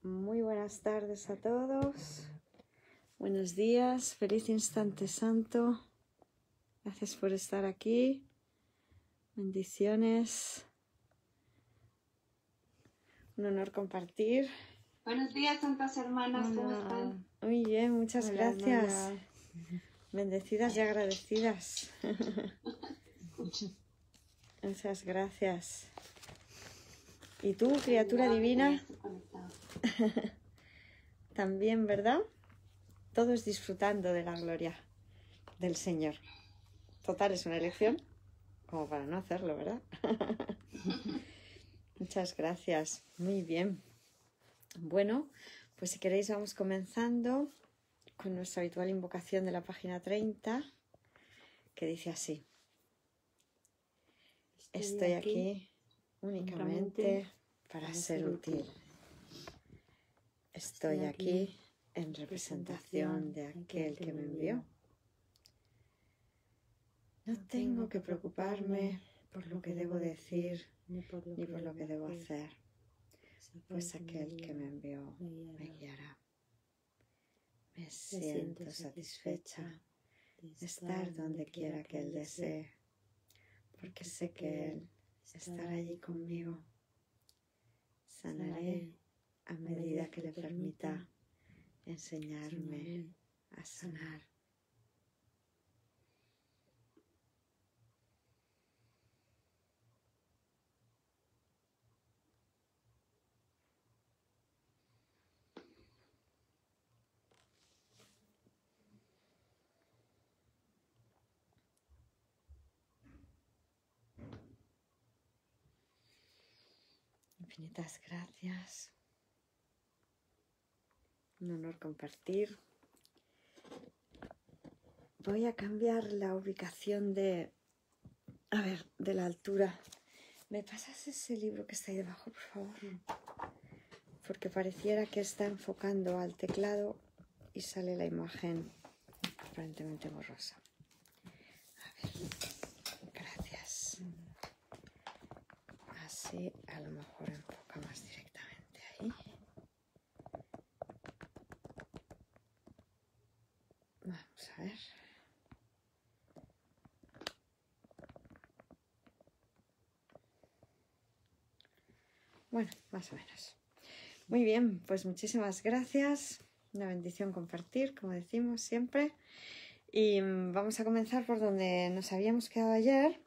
Muy buenas tardes a todos. Buenos días, feliz instante santo. Gracias por estar aquí. Bendiciones. Un honor compartir. Buenos días, santas hermanas, ¿cómo están? Muy bien, muchas gracias. Hermana. Bendecidas y agradecidas. Muchas gracias. ¿Y tú, criatura divina? También, ¿verdad? Todos disfrutando de la gloria del Señor. Total, es una elección como para no hacerlo, ¿verdad? Muchas gracias. Muy bien. Bueno, pues si queréis vamos comenzando con nuestra habitual invocación de la página 30, que dice así. Estoy aquí únicamente para ser útil. Estoy aquí en representación de aquel que me envió. No tengo que preocuparme por lo que debo decir ni por lo que debo hacer, pues aquel que me envió me guiará. Me siento satisfecha de estar donde quiera que Él desee, porque sé que Él estará allí conmigo. Sanaré a medida que le permita enseñarme a sanar. Infinitas gracias. Un honor compartir. Voy a cambiar la ubicación de la altura. ¿Me pasas ese libro que está ahí debajo, por favor? Porque pareciera que está enfocando al teclado y sale la imagen aparentemente borrosa. A ver, gracias. Así a lo mejor enfoca más directamente ahí. Vamos a ver. Bueno, más o menos. Muy bien, pues muchísimas gracias. Una bendición compartir, como decimos siempre. Y vamos a comenzar por donde nos habíamos quedado ayer.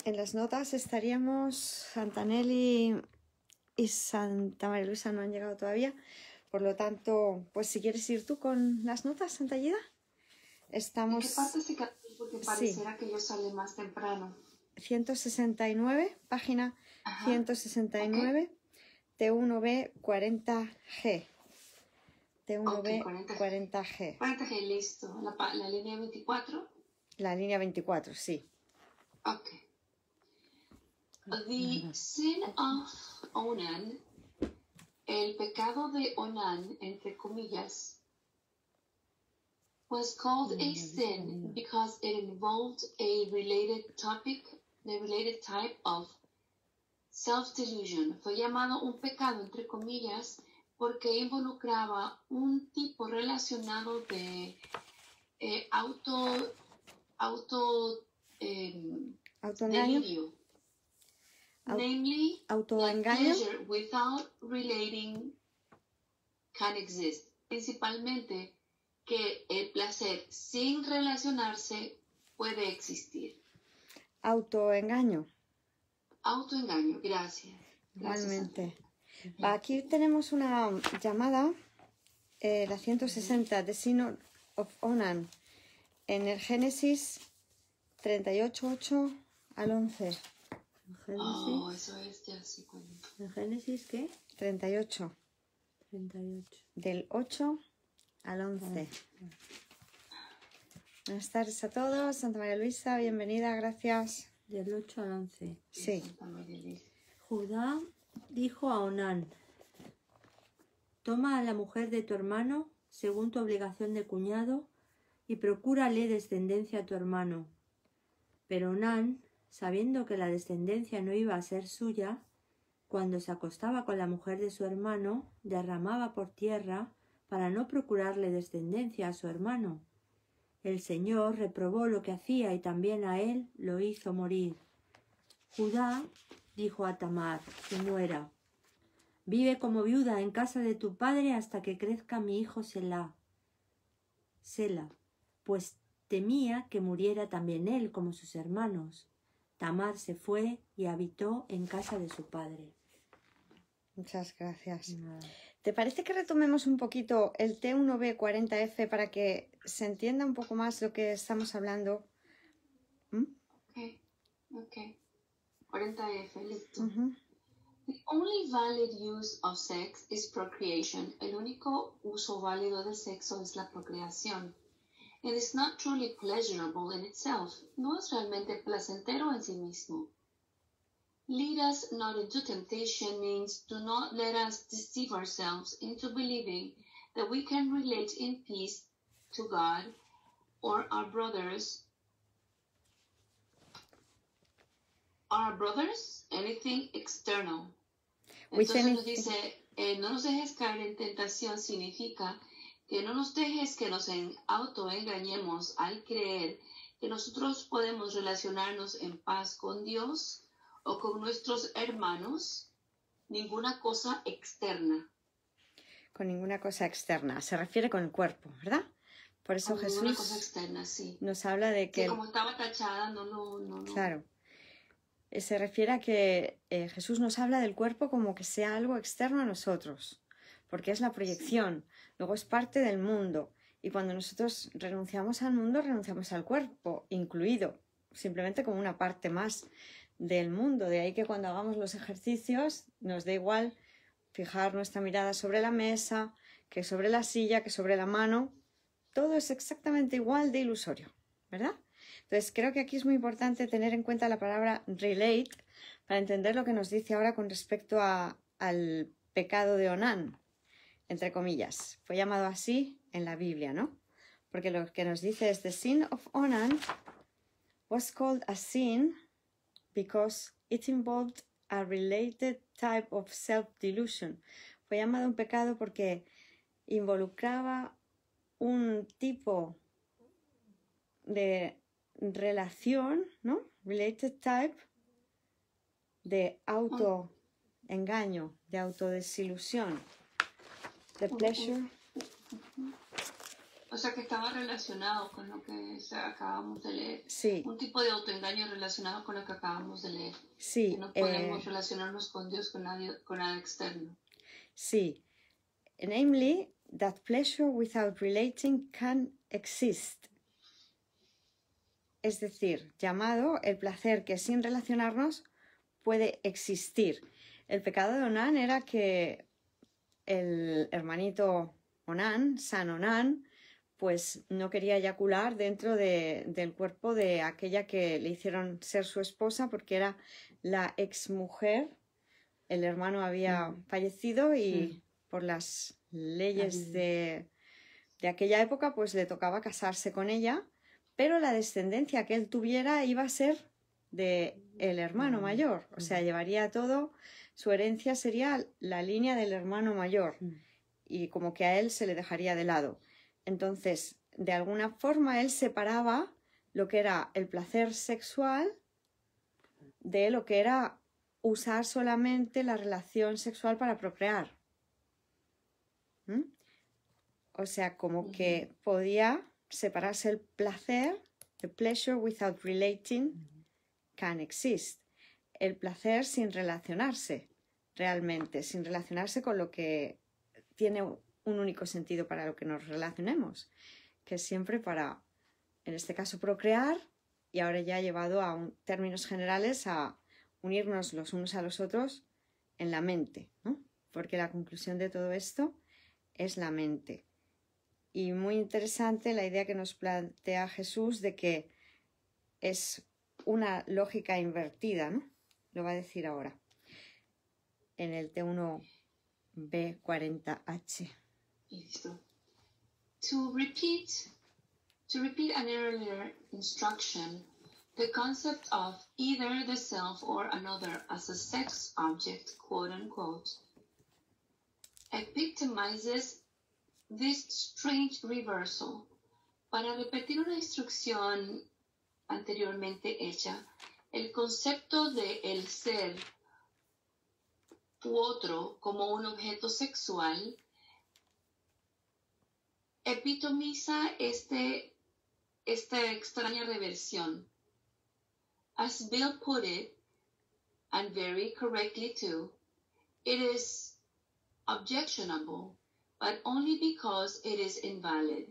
En las notas estaríamos, Santa Nelly y Santa María Luisa no han llegado todavía. Por lo tanto, pues si quieres ir tú con las notas, Santa Aguida. Estamos... ¿En qué parte se quedó? Porque pareciera que yo salí más temprano. 169, página 169, okay. T1B 40G. T1B Okay, 40G. 40G, listo. ¿La línea 24? La línea 24, sí. Okay. The sin of Onan, el pecado de Onan, entre comillas, was called a sin because it involved a related type of self-delusion. Fue llamado un pecado, entre comillas, porque involucraba un tipo relacionado de delirio. Namely, that pleasure without relating can exist. Principalmente, que el placer sin relacionarse puede existir. Autoengaño. Autoengaño, gracias. Igualmente. Aquí tenemos una llamada, la 160, The Sin of Onan, en el Génesis 38:8 al 11. Oh, eso es ya sí. ¿En Génesis qué? 38. 38. Del 8 al 11. Buenas tardes a todos. Santa María Luisa, bienvenida, gracias. Del 8 al 11. Sí. Judá dijo a Onán: toma a la mujer de tu hermano según tu obligación de cuñado y procúrale descendencia a tu hermano. Pero Onán, sabiendo que la descendencia no iba a ser suya, cuando se acostaba con la mujer de su hermano, derramaba por tierra para no procurarle descendencia a su hermano. El Señor reprobó lo que hacía y también a él lo hizo morir. Judá dijo a Tamar, su nuera: vive como viuda en casa de tu padre hasta que crezca mi hijo Sela, pues temía que muriera también él como sus hermanos. Tamar se fue y habitó en casa de su padre. Muchas gracias. Nada. ¿Te parece que retomemos un poquito el T1B40F para que se entienda un poco más lo que estamos hablando? Ok. 40F, listo. Ujú. The only valid use of sex is procreation. El único uso válido del sexo es la procreación. It is not truly pleasurable in itself. No es realmente placentero en sí mismo. Lead us not into temptation means do not let us deceive ourselves into believing that we can relate in peace to God or our brothers, anything external. With Entonces nos anything. dice, no nos dejes caer en tentación significa que no nos dejes que nos autoengañemos al creer que nosotros podemos relacionarnos en paz con Dios o con nuestros hermanos, ninguna cosa externa. Con ninguna cosa externa. Se refiere con el cuerpo, ¿verdad? Por eso Con ninguna cosa Jesús externa, sí. nos habla de que... Sí, como estaba tachada, no. Claro. Se refiere a que Jesús nos habla del cuerpo como que sea algo externo a nosotros, porque es la proyección, luego es parte del mundo, y cuando nosotros renunciamos al mundo, renunciamos al cuerpo, incluido, simplemente como una parte más del mundo. De ahí que cuando hagamos los ejercicios nos da igual fijar nuestra mirada sobre la mesa, que sobre la silla, que sobre la mano. Todo es exactamente igual de ilusorio, ¿verdad? Entonces creo que aquí es muy importante tener en cuenta la palabra relate para entender lo que nos dice ahora con respecto al pecado de Onán, entre comillas. Fue llamado así en la Biblia, ¿no? Porque lo que nos dice es: the sin of Onan was called a sin because it involved a related type of self-delusion. Fue llamado un pecado porque involucraba un tipo de relación, ¿no? Related type de autoengaño, de autodesilusión. The pleasure. O sea que estaba relacionado con lo que acabamos de leer. Sí. Un tipo de autoengaño relacionado con lo que acabamos de leer. Sí. Que no podemos relacionarnos con Dios con nada externo. Sí. Namely, that pleasure without relating can exist. Es decir, llamado el placer que sin relacionarnos puede existir. El pecado de Onán era que el hermanito Onán, San Onán, pues no quería eyacular dentro del cuerpo de aquella que le hicieron ser su esposa, porque era la exmujer. El hermano había fallecido y por las leyes de aquella época pues le tocaba casarse con ella, pero la descendencia que él tuviera iba a ser de el hermano mayor, o sea, llevaría todo, su herencia sería la línea del hermano mayor y como que a él se le dejaría de lado. Entonces, de alguna forma él separaba lo que era el placer sexual de lo que era usar solamente la relación sexual para procrear. O sea, como que podía separarse el placer, the pleasure without relating can exist. El placer sin relacionarse realmente, sin relacionarse con lo que tiene un único sentido para lo que nos relacionemos, que es siempre para, en este caso, procrear, y ahora ya llevado a términos generales a unirnos los unos a los otros en la mente, ¿no? Porque la conclusión de todo esto es la mente. Y muy interesante la idea que nos plantea Jesús de que es una lógica invertida, ¿no? Lo va a decir ahora en el T1B40H. Listo. To repeat an earlier instruction, The concept of either the self or another as a sex object, quote unquote, epitomizes this strange reversal. Para repetir una instrucción anteriormente hecha, el concepto de el ser u otro como un objeto sexual epitomiza esta extraña reversión. As Bill put it, and very correctly too, it is objectionable, but only because it is invalid.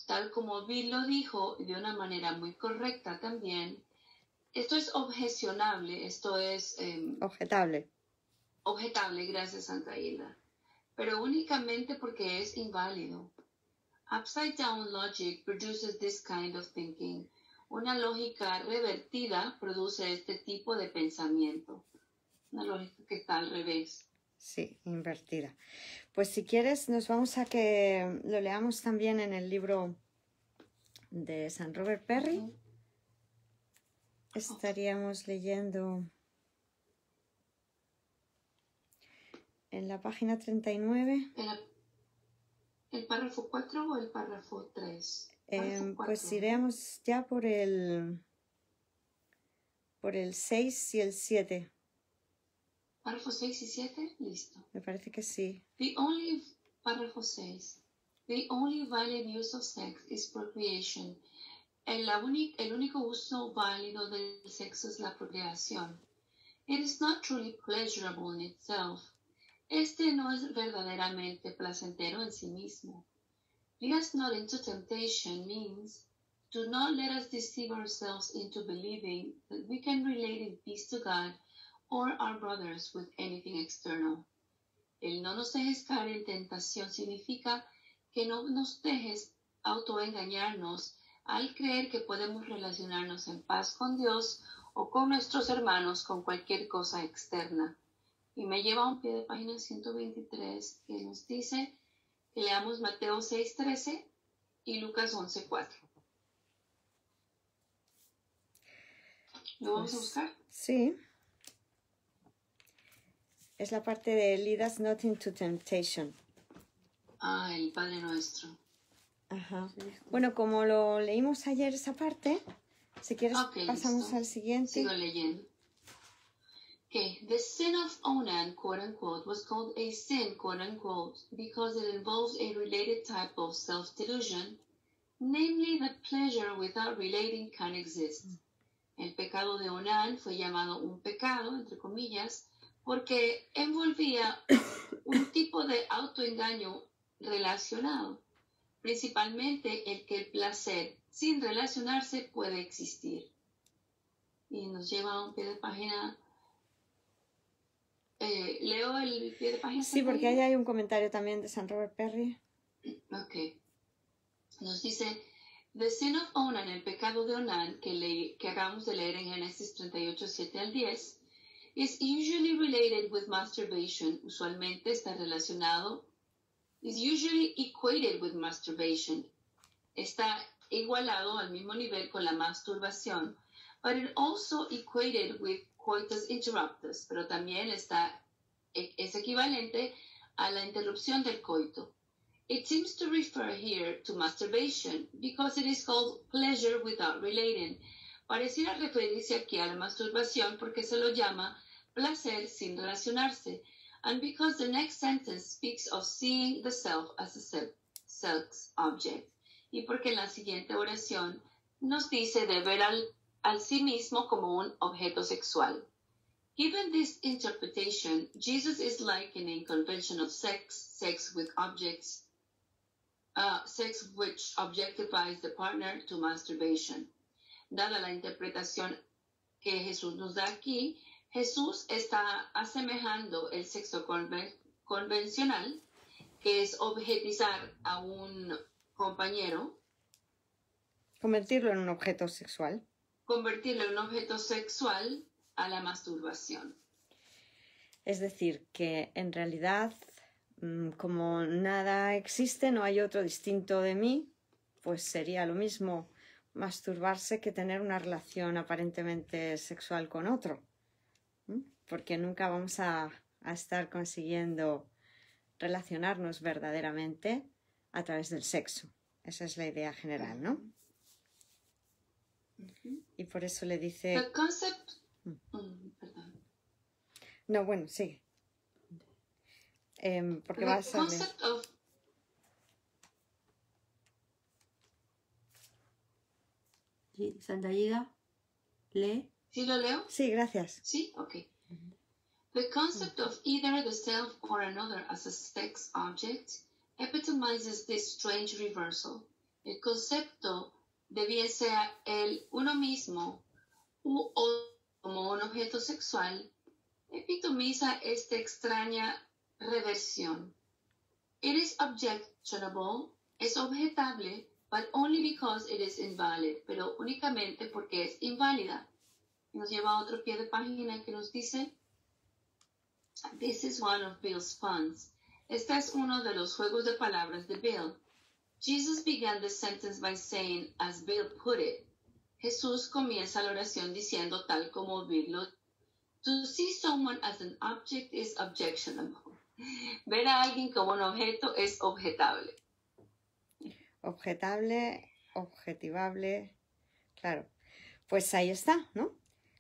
Tal como Bill lo dijo de una manera muy correcta también, esto es objecionable, esto es... objetable. Objetable, gracias Santa Hilda, pero únicamente porque es inválido. Upside down logic produces this kind of thinking. Una lógica revertida produce este tipo de pensamiento. Una lógica que está al revés. Sí, invertida. Pues si quieres nos vamos a que lo leamos también en el libro de San Robert Perry. Estaríamos leyendo en la página 39. ¿El párrafo 4 o el párrafo 3? Pues iremos ya por el 6 y el 7. ¿Párrafo 6 y 7? Listo. Me parece que sí. Párrafo 6. The only valid use of sex is procreation. El único uso válido del sexo es la procreación. It is not truly pleasurable in itself. Este no es verdaderamente placentero en sí mismo. Lead us not into temptation means, do not let us deceive ourselves into believing that we can relate in peace to God or our brothers with anything external. El no nos dejes caer en tentación significa que no nos dejes autoengañarnos al creer que podemos relacionarnos en paz con Dios o con nuestros hermanos con cualquier cosa externa. Y me lleva a un pie de página 123 que nos dice que leamos Mateo 6:13 y Lucas 11:4. ¿Lo vamos a buscar? Sí. Es la parte de Lead us not into temptation. El Padre Nuestro. Ajá. Bueno, como lo leímos ayer esa parte, si quieres pasamos listo. al siguiente. Sigo leyendo. Okay, the sin of Onan, quote unquote, was called a sin, quote unquote, because it involves a related type of self-delusion, namely that pleasure without relating can exist. El pecado de Onan fue llamado un pecado, entre comillas, porque envolvía un tipo de autoengaño relacionado, principalmente el que el placer sin relacionarse puede existir. Y nos lleva a un pie de página. ¿Leo el pie de página? Sí, porque ahí hay un comentario también de San Robert Perry. Ok. Nos dice, the sin of Onan, el pecado de Onan, que acabamos de leer en Génesis 38, 7 al 10, is usually related with masturbation. Usualmente está relacionado, is usually equated with masturbation. Está igualado al mismo nivel con la masturbación, but it also equated with coitus interruptus, pero también es equivalente a la interrupción del coito. It seems to refer here to masturbation because it is called pleasure without relating. Pareciera referirse aquí a la masturbación porque se lo llama placer sin relacionarse, and because the next sentence speaks of seeing the self as a sex object, y porque en la siguiente oración nos dice de ver al sí mismo como un objeto sexual. Given this interpretation, Jesus is likening convention of sex with objects, sex which objectifies the partner, to masturbation. Dada la interpretación que Jesús nos da aquí, Jesús está asemejando el sexo convencional, que es objetizar a un compañero, convertirlo en un objeto sexual. Convertirlo en un objeto sexual a la masturbación. Es decir, que en realidad, como nada existe, no hay otro distinto de mí, pues sería lo mismo masturbarse que tener una relación aparentemente sexual con otro. Porque nunca vamos a estar consiguiendo relacionarnos verdaderamente a través del sexo. Esa es la idea general, ¿no? Y por eso le dice... The concept... perdón. No, bueno, sigue. Porque The vas a leer. concept of... Sí, Santa Gida, lee. ¿Sí lo leo? Sí, gracias. Sí, okay. The concept of either the self or another as a sex object epitomizes this strange reversal. El concepto de bien sea el uno mismo u otro como un objeto sexual epitomiza esta extraña reversión. It is objectionable, es objetable, but only because it is invalid, pero únicamente porque es inválida. Nos lleva a otro pie de página que nos dice: This is one of Bill's puns. Este es uno de los juegos de palabras de Bill. Jesus began the sentence by saying, as Bill put it. Jesús comienza la oración diciendo tal como Bill lo... To see someone as an object is objectionable. Ver a alguien como un objeto es objetable. Objetable, objetivable, claro. Pues ahí está, ¿no?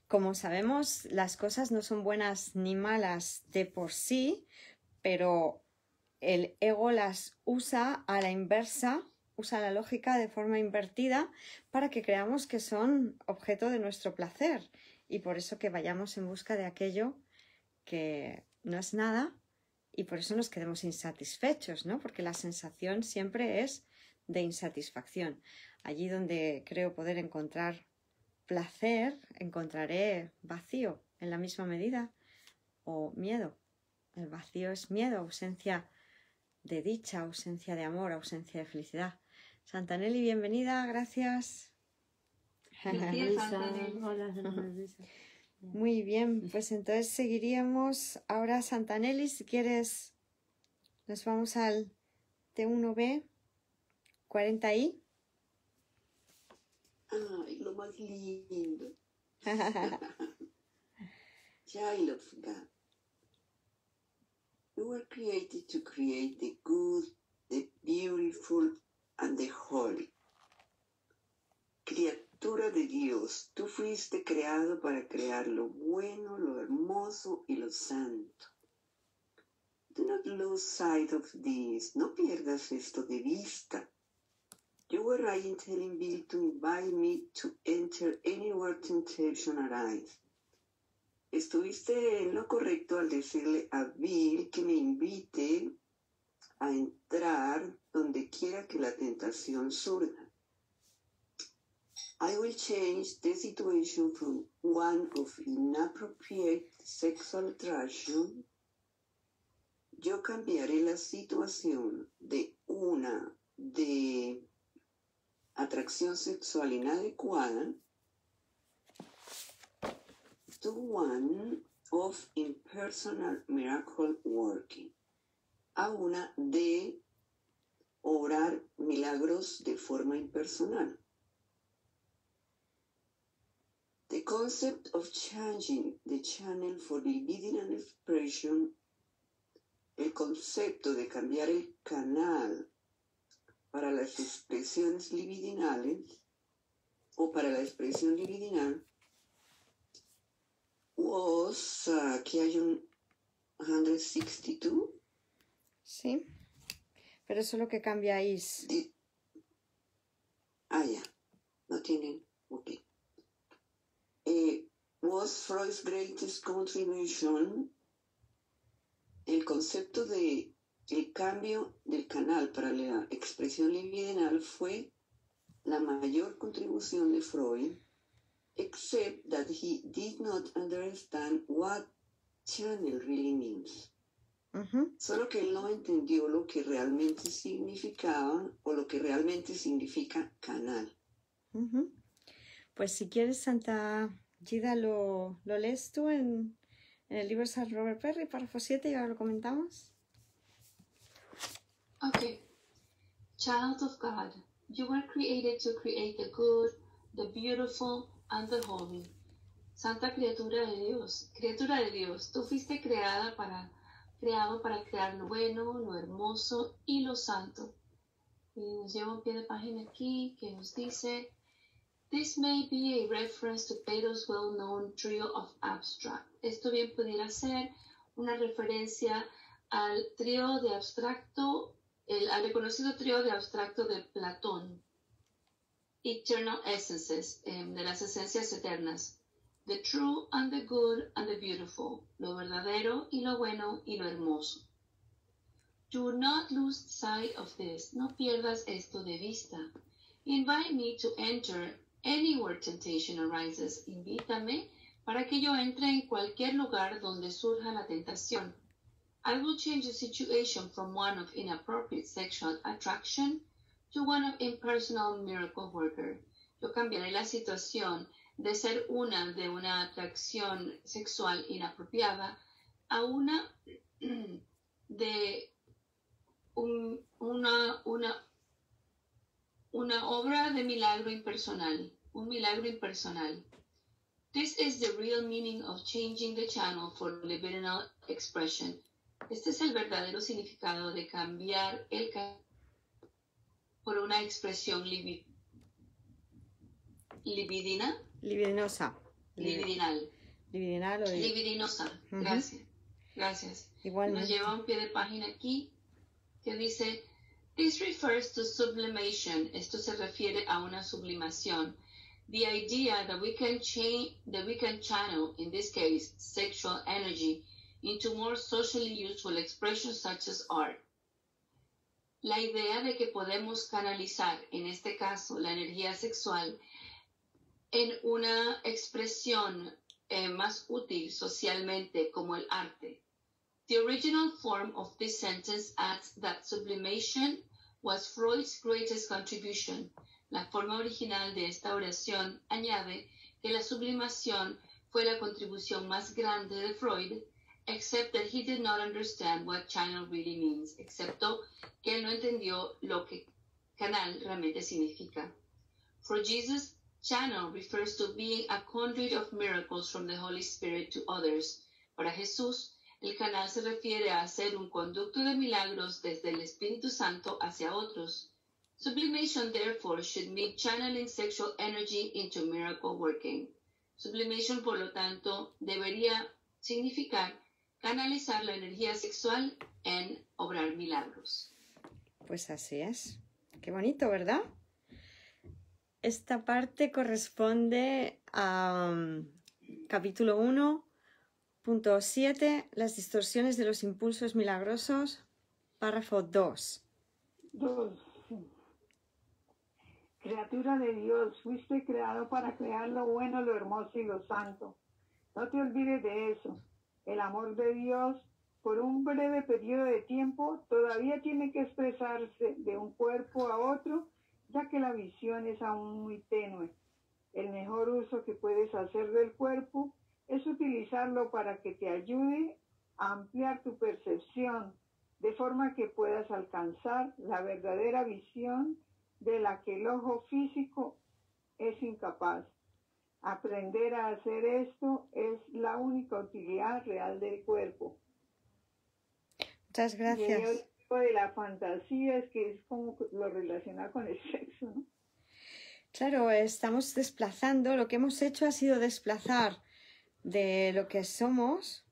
Como sabemos, las cosas no son buenas ni malas de por sí, pero el ego las usa a la inversa, usa la lógica de forma invertida para que creamos que son objeto de nuestro placer y por eso que vayamos en busca de aquello que no es nada y por eso nos quedemos insatisfechos, ¿no? Porque la sensación siempre es de insatisfacción. Allí donde creo poder encontrar placer, encontraré vacío en la misma medida o miedo. El vacío es miedo, ausencia de dicha, ausencia de amor, ausencia de felicidad. Santa Nelly, bienvenida, gracias. Gracias, Santa Nelly. Hola, Luisa. Muy bien, pues entonces seguiríamos ahora, Santa Nelly, si quieres, nos vamos al T1B 40i. Ay, lo más lindo. Child of God. You were created to create the good, the beautiful, and the holy. Criatura de Dios, tú fuiste creado para crear lo bueno, lo hermoso y lo santo. Do not lose sight of this. No pierdas esto de vista. You were right in telling Bill to invite me to enter anywhere temptation arise. Estuviste en lo correcto al decirle a Bill que me invite a entrar donde quiera que la tentación surja. I will change the situation from one of inappropriate sexual attraction. Yo cambiaré la situación de una de atracción sexual inadecuada to one of impersonal miracle working, a una de obrar milagros de forma impersonal. The concept of changing the channel for libidinal expression, el concepto de cambiar el canal para las expresiones libidinales o para la expresión libidinal, was, aquí hay un 162. Sí, pero eso lo que cambia es... Ya, no tienen, ok. Was Freud's greatest contribution, el concepto de el cambio del canal para la expresión libidinal fue la mayor contribución de Freud, except that he did not understand what channel really means. Solo que él no entendió lo que realmente significaba o lo que realmente significa canal. Pues si quieres, Santa Gida, lo lees tú en el libro de San Robert Perry, párrafo 7, y ahora lo comentamos. Okay. Child of God, you were created to create the good, the beautiful, and the holy. Santa criatura de Dios, tú fuiste creado para crear lo bueno, lo hermoso y lo santo. Y nos lleva un pie de página aquí que nos dice, this may be a reference to Plato's well-known trio of abstract. Esto bien pudiera ser una referencia al trío de abstracto, al reconocido trío de abstracto de Platón. Eternal essences, de las esencias eternas. The true and the good and the beautiful. Lo verdadero y lo bueno y lo hermoso. Do not lose sight of this. No pierdas esto de vista. Invite me to enter anywhere temptation arises. Invítame para que yo entre en cualquier lugar donde surja la tentación. I will change the situation from one of inappropriate sexual attraction to one of impersonal miracle worker. Yo cambiaré la situación de ser de una atracción sexual inapropiada a una de una obra de milagro impersonal, un milagro impersonal. This is the real meaning of changing the channel for libidinal expression. Este es el verdadero significado de cambiar el canal por una expresión libidinosa. Libidinosa. Gracias. Igualmente. Nos lleva un pie de página aquí que dice, this refers to sublimation. Esto se refiere a una sublimación. The idea that we can channel, in this case, sexual energy, into more socially useful expressions such as art. La idea de que podemos canalizar, en este caso, la energía sexual en una expresión más útil socialmente como el arte. The original form of this sentence adds that sublimation was Freud's greatest contribution. La forma original de esta oración añade que la sublimación fue la contribución más grande de Freud, except that he did not understand what channel really means, excepto que él no entendió lo que canal realmente significa. For Jesus, channel refers to being a conduit of miracles from the Holy Spirit to others. Para Jesús, el canal se refiere a ser un conducto de milagros desde el Espíritu Santo hacia otros. Sublimation, therefore, should mean channeling sexual energy into miracle working. Sublimation, por lo tanto, debería significar canalizar la energía sexual en obrar milagros. Pues así es. Qué bonito, ¿verdad? Esta parte corresponde a capítulo 1.7, las distorsiones de los impulsos milagrosos, párrafo 2. 2. Criatura de Dios, fuiste creado para crear lo bueno, lo hermoso y lo santo. No te olvides de eso. El amor de Dios, por un breve periodo de tiempo, todavía tiene que expresarse de un cuerpo a otro, ya que la visión es aún muy tenue. El mejor uso que puedes hacer del cuerpo es utilizarlo para que te ayude a ampliar tu percepción, de forma que puedas alcanzar la verdadera visión de la que el ojo físico es incapaz. Aprender a hacer esto es la única utilidad real del cuerpo. Muchas gracias. Y el de la fantasía es que es como lo relaciona con el sexo, ¿no? Claro, estamos desplazando, lo que hemos hecho ha sido desplazar de lo que somos,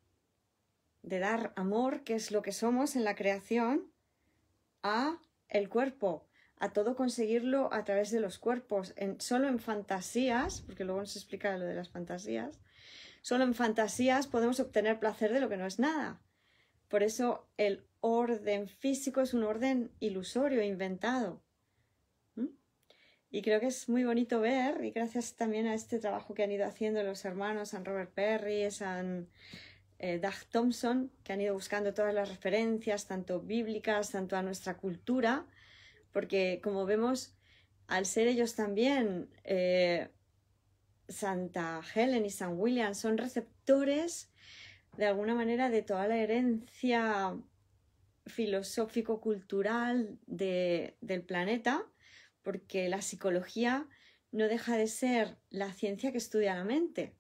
de dar amor, que es lo que somos en la creación, a el cuerpo, a todo conseguirlo a través de los cuerpos, solo en fantasías, porque luego nos explica lo de las fantasías, solo en fantasías podemos obtener placer de lo que no es nada. Por eso el orden físico es un orden ilusorio, inventado. Y creo que es muy bonito ver, y gracias también a este trabajo que han ido haciendo los hermanos San Robert Perry, San Doug Thompson, que han ido buscando todas las referencias, tanto bíblicas, tanto a nuestra cultura, porque como vemos, al ser ellos también, Santa Helen y San William son receptores de alguna manera de toda la herencia filosófico-cultural del planeta, porque la psicología no deja de ser la ciencia que estudia la mente.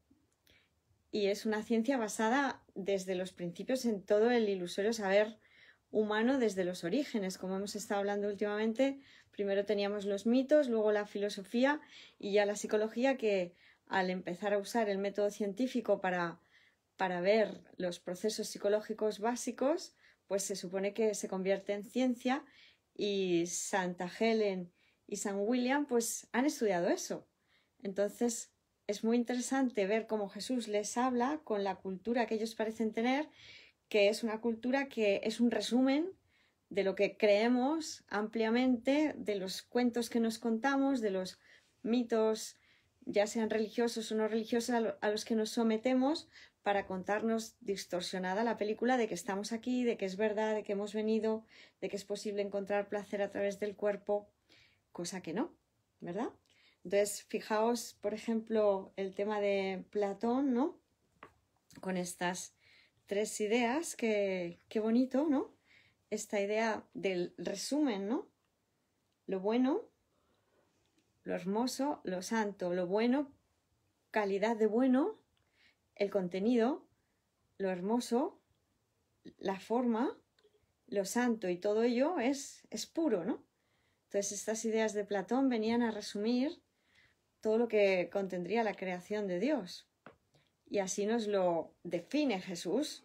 Y es una ciencia basada desde los principios en todo el ilusorio saber humano desde los orígenes. Como hemos estado hablando últimamente, primero teníamos los mitos, luego la filosofía y ya la psicología, que al empezar a usar el método científico para ver los procesos psicológicos básicos, pues se supone que se convierte en ciencia, y Santa Helen y San William pues han estudiado eso. Entonces es muy interesante ver cómo Jesús les habla con la cultura que ellos parecen tener, que es una cultura que es un resumen de lo que creemos ampliamente, de los cuentos que nos contamos, de los mitos, ya sean religiosos o no religiosos, a los que nos sometemos para contarnos distorsionada la película de que estamos aquí, de que es verdad, de que hemos venido, de que es posible encontrar placer a través del cuerpo, cosa que no, ¿verdad? Entonces, fijaos, por ejemplo, el tema de Platón, ¿no? Con estas 3 ideas, qué bonito, ¿no? Esta idea del resumen, ¿no? Lo bueno, lo hermoso, lo santo, lo bueno, calidad de bueno, el contenido, lo hermoso, la forma, lo santo, y todo ello es puro, ¿no? Entonces estas ideas de Platón venían a resumir todo lo que contendría la creación de Dios. Y así nos lo define Jesús.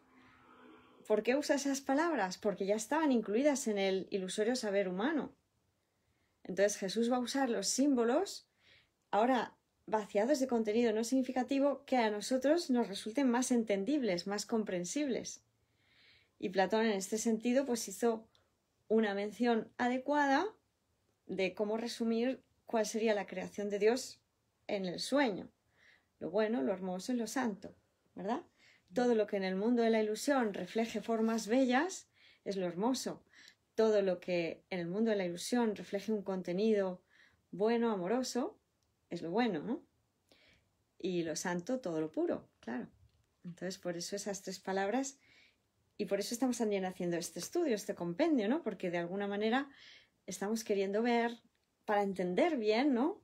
¿Por qué usa esas palabras? Porque ya estaban incluidas en el ilusorio saber humano. Entonces Jesús va a usar los símbolos ahora vaciados de contenido no significativo que a nosotros nos resulten más entendibles, más comprensibles. Y Platón en este sentido pues hizo una mención adecuada de cómo resumir cuál sería la creación de Dios en el sueño. Lo bueno, lo hermoso y lo santo, ¿verdad? Todo lo que en el mundo de la ilusión refleje formas bellas es lo hermoso. Todo lo que en el mundo de la ilusión refleje un contenido bueno, amoroso, es lo bueno, ¿no? Y lo santo, todo lo puro, claro. Entonces, por eso esas 3 palabras, y por eso estamos también haciendo este estudio, este compendio, ¿no? Porque de alguna manera estamos queriendo ver, para entender bien, ¿no?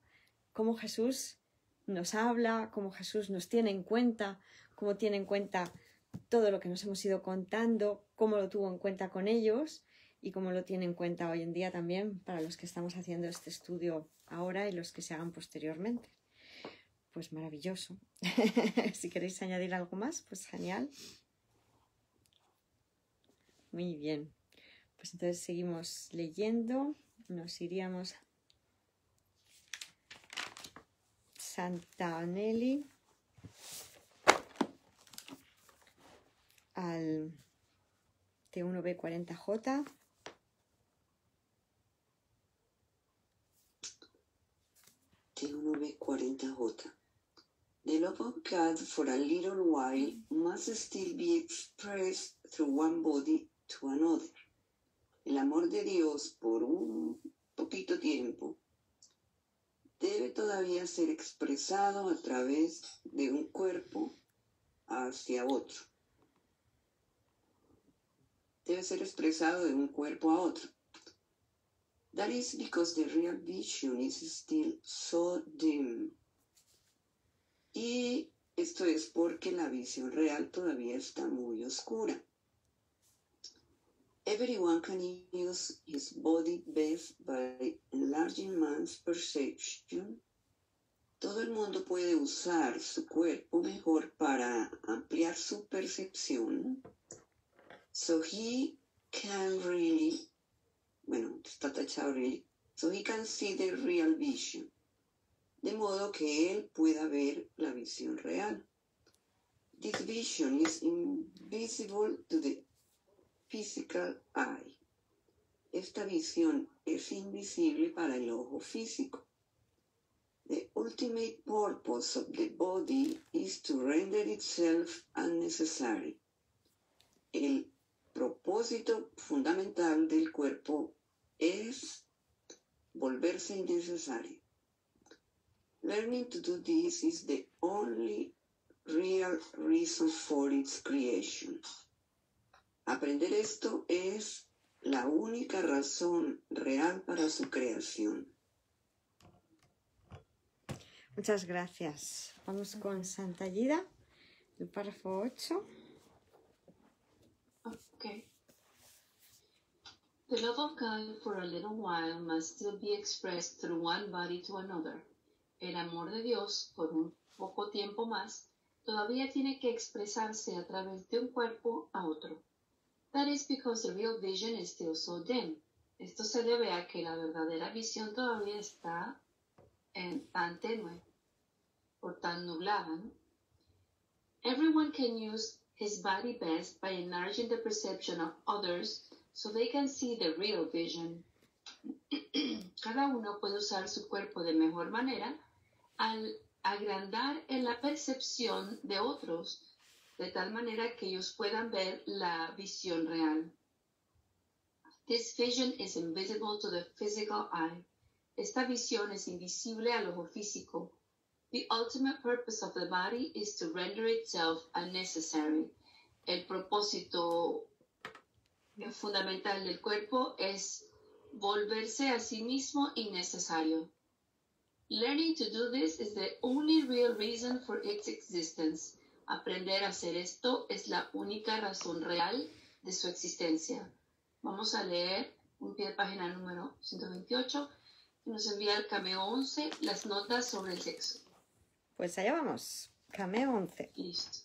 Cómo Jesús nos habla, cómo Jesús nos tiene en cuenta, cómo tiene en cuenta todo lo que nos hemos ido contando, cómo lo tuvo en cuenta con ellos y cómo lo tiene en cuenta hoy en día también para los que estamos haciendo este estudio ahora y los que se hagan posteriormente. Pues maravilloso. Si queréis añadir algo más, pues genial. Muy bien. Pues entonces seguimos leyendo. Nos iríamos Santa Nelly al T1B40J. T1B40J. The love of God for a little while must still be expressed through one body to another. El amor de Dios por un poquito tiempo debe todavía ser expresado a través de un cuerpo hacia otro. Debe ser expresado de un cuerpo a otro. That is because the real vision is still so dim. Y esto es porque la visión real todavía está muy oscura. Everyone can use his body best by enlarging man's perception. Todo el mundo puede usar su cuerpo mejor para ampliar su percepción. So he can really, está tachado really, so he can see the real vision. De modo que él pueda ver la visión real. This vision is invisible to the physical eye. Esta visión es invisible para el ojo físico. The ultimate purpose of the body is to render itself unnecessary. El propósito fundamental del cuerpo es volverse innecesario. Learning to do this is the only real reason for its creation. Aprender esto es la única razón real para su creación. Muchas gracias. Vamos con Santa Gida, el párrafo 8. Okay. The love of God for a little while must still be expressed through one body to another. El amor de Dios por un poco tiempo más todavía tiene que expresarse a través de un cuerpo a otro. That is because the real vision is still so dim. Esto se debe a que la verdadera visión todavía está tan tenue o tan nublada, ¿no? Everyone can use his body best by enlarging the perception of others so they can see the real vision. Cada uno puede usar su cuerpo de mejor manera al agrandar en la percepción de otros, de tal manera que ellos puedan ver la visión real. This vision is invisible to the physical eye. Esta visión es invisible al ojo físico. The ultimate purpose of the body is to render itself unnecessary. El propósito fundamental del cuerpo es volverse a sí mismo innecesario. Learning to do this is the only real reason for its existence. Aprender a hacer esto es la única razón real de su existencia. Vamos a leer un pie de página número 128 que nos envía el Cameo 11, las notas sobre el sexo. Pues allá vamos. Cameo 11. Listo.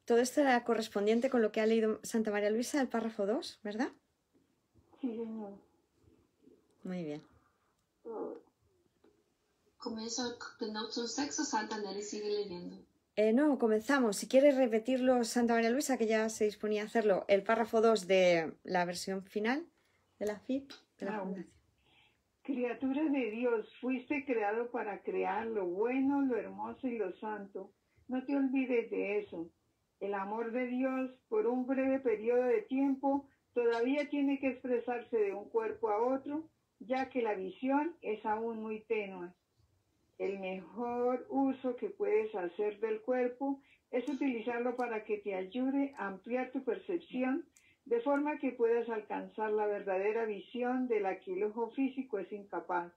Todo esto era correspondiente con lo que ha leído Santa María Luisa, el párrafo 2, ¿verdad? Sí, señor. Muy bien. Comienzo the notes on sexo, Santa Nelly sigue leyendo. No, comenzamos. Si quieres repetirlo, Santa María Luisa, que ya se disponía a hacerlo, el párrafo 2 de la versión final de la FIP, de la Fundación. Criatura de Dios, fuiste creado para crear lo bueno, lo hermoso y lo santo. No te olvides de eso. El amor de Dios, por un breve periodo de tiempo, todavía tiene que expresarse de un cuerpo a otro, ya que la visión es aún muy tenue. El mejor uso que puedes hacer del cuerpo es utilizarlo para que te ayude a ampliar tu percepción, de forma que puedas alcanzar la verdadera visión de la que el ojo físico es incapaz.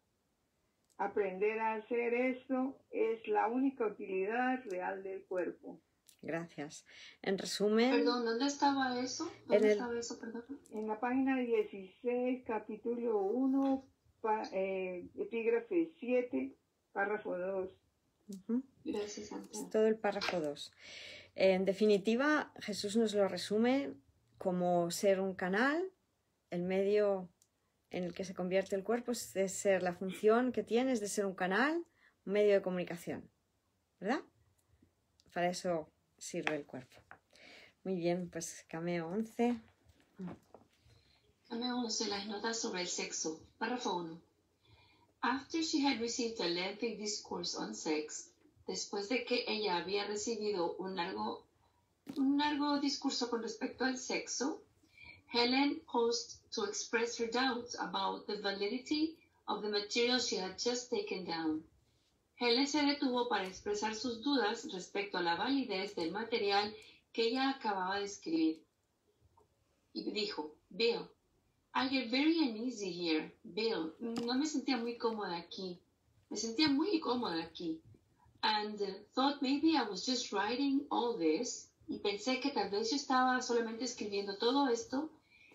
Aprender a hacer esto es la única utilidad real del cuerpo. Gracias. En resumen... Perdón, ¿dónde estaba eso? Perdón? En la página 16, capítulo 1, epígrafe 7, párrafo 2. Gracias, Santa. Es todo el párrafo 2. En definitiva, Jesús nos lo resume como ser un canal, el medio en el que se convierte el cuerpo es de ser la función que tiene, es de ser un canal, un medio de comunicación, ¿verdad? Para eso sirve el cuerpo. Muy bien, pues Cameo 11. Cameo 11, las notas sobre el sexo. Párrafo 1. After she had received a lengthy discourse on sex, después de que ella había recibido un largo discurso con respecto al sexo, Helen paused to express her doubts about the validity of the material she had just taken down. Helen se detuvo para expresar sus dudas respecto a la validez del material que ella acababa de escribir. Y dijo, Bill, I get very uneasy here. Bill, no me sentía muy cómoda aquí. Me sentía muy incómoda aquí. And thought maybe I was just writing all this. Y pensé que tal vez yo estaba solamente escribiendo todo esto,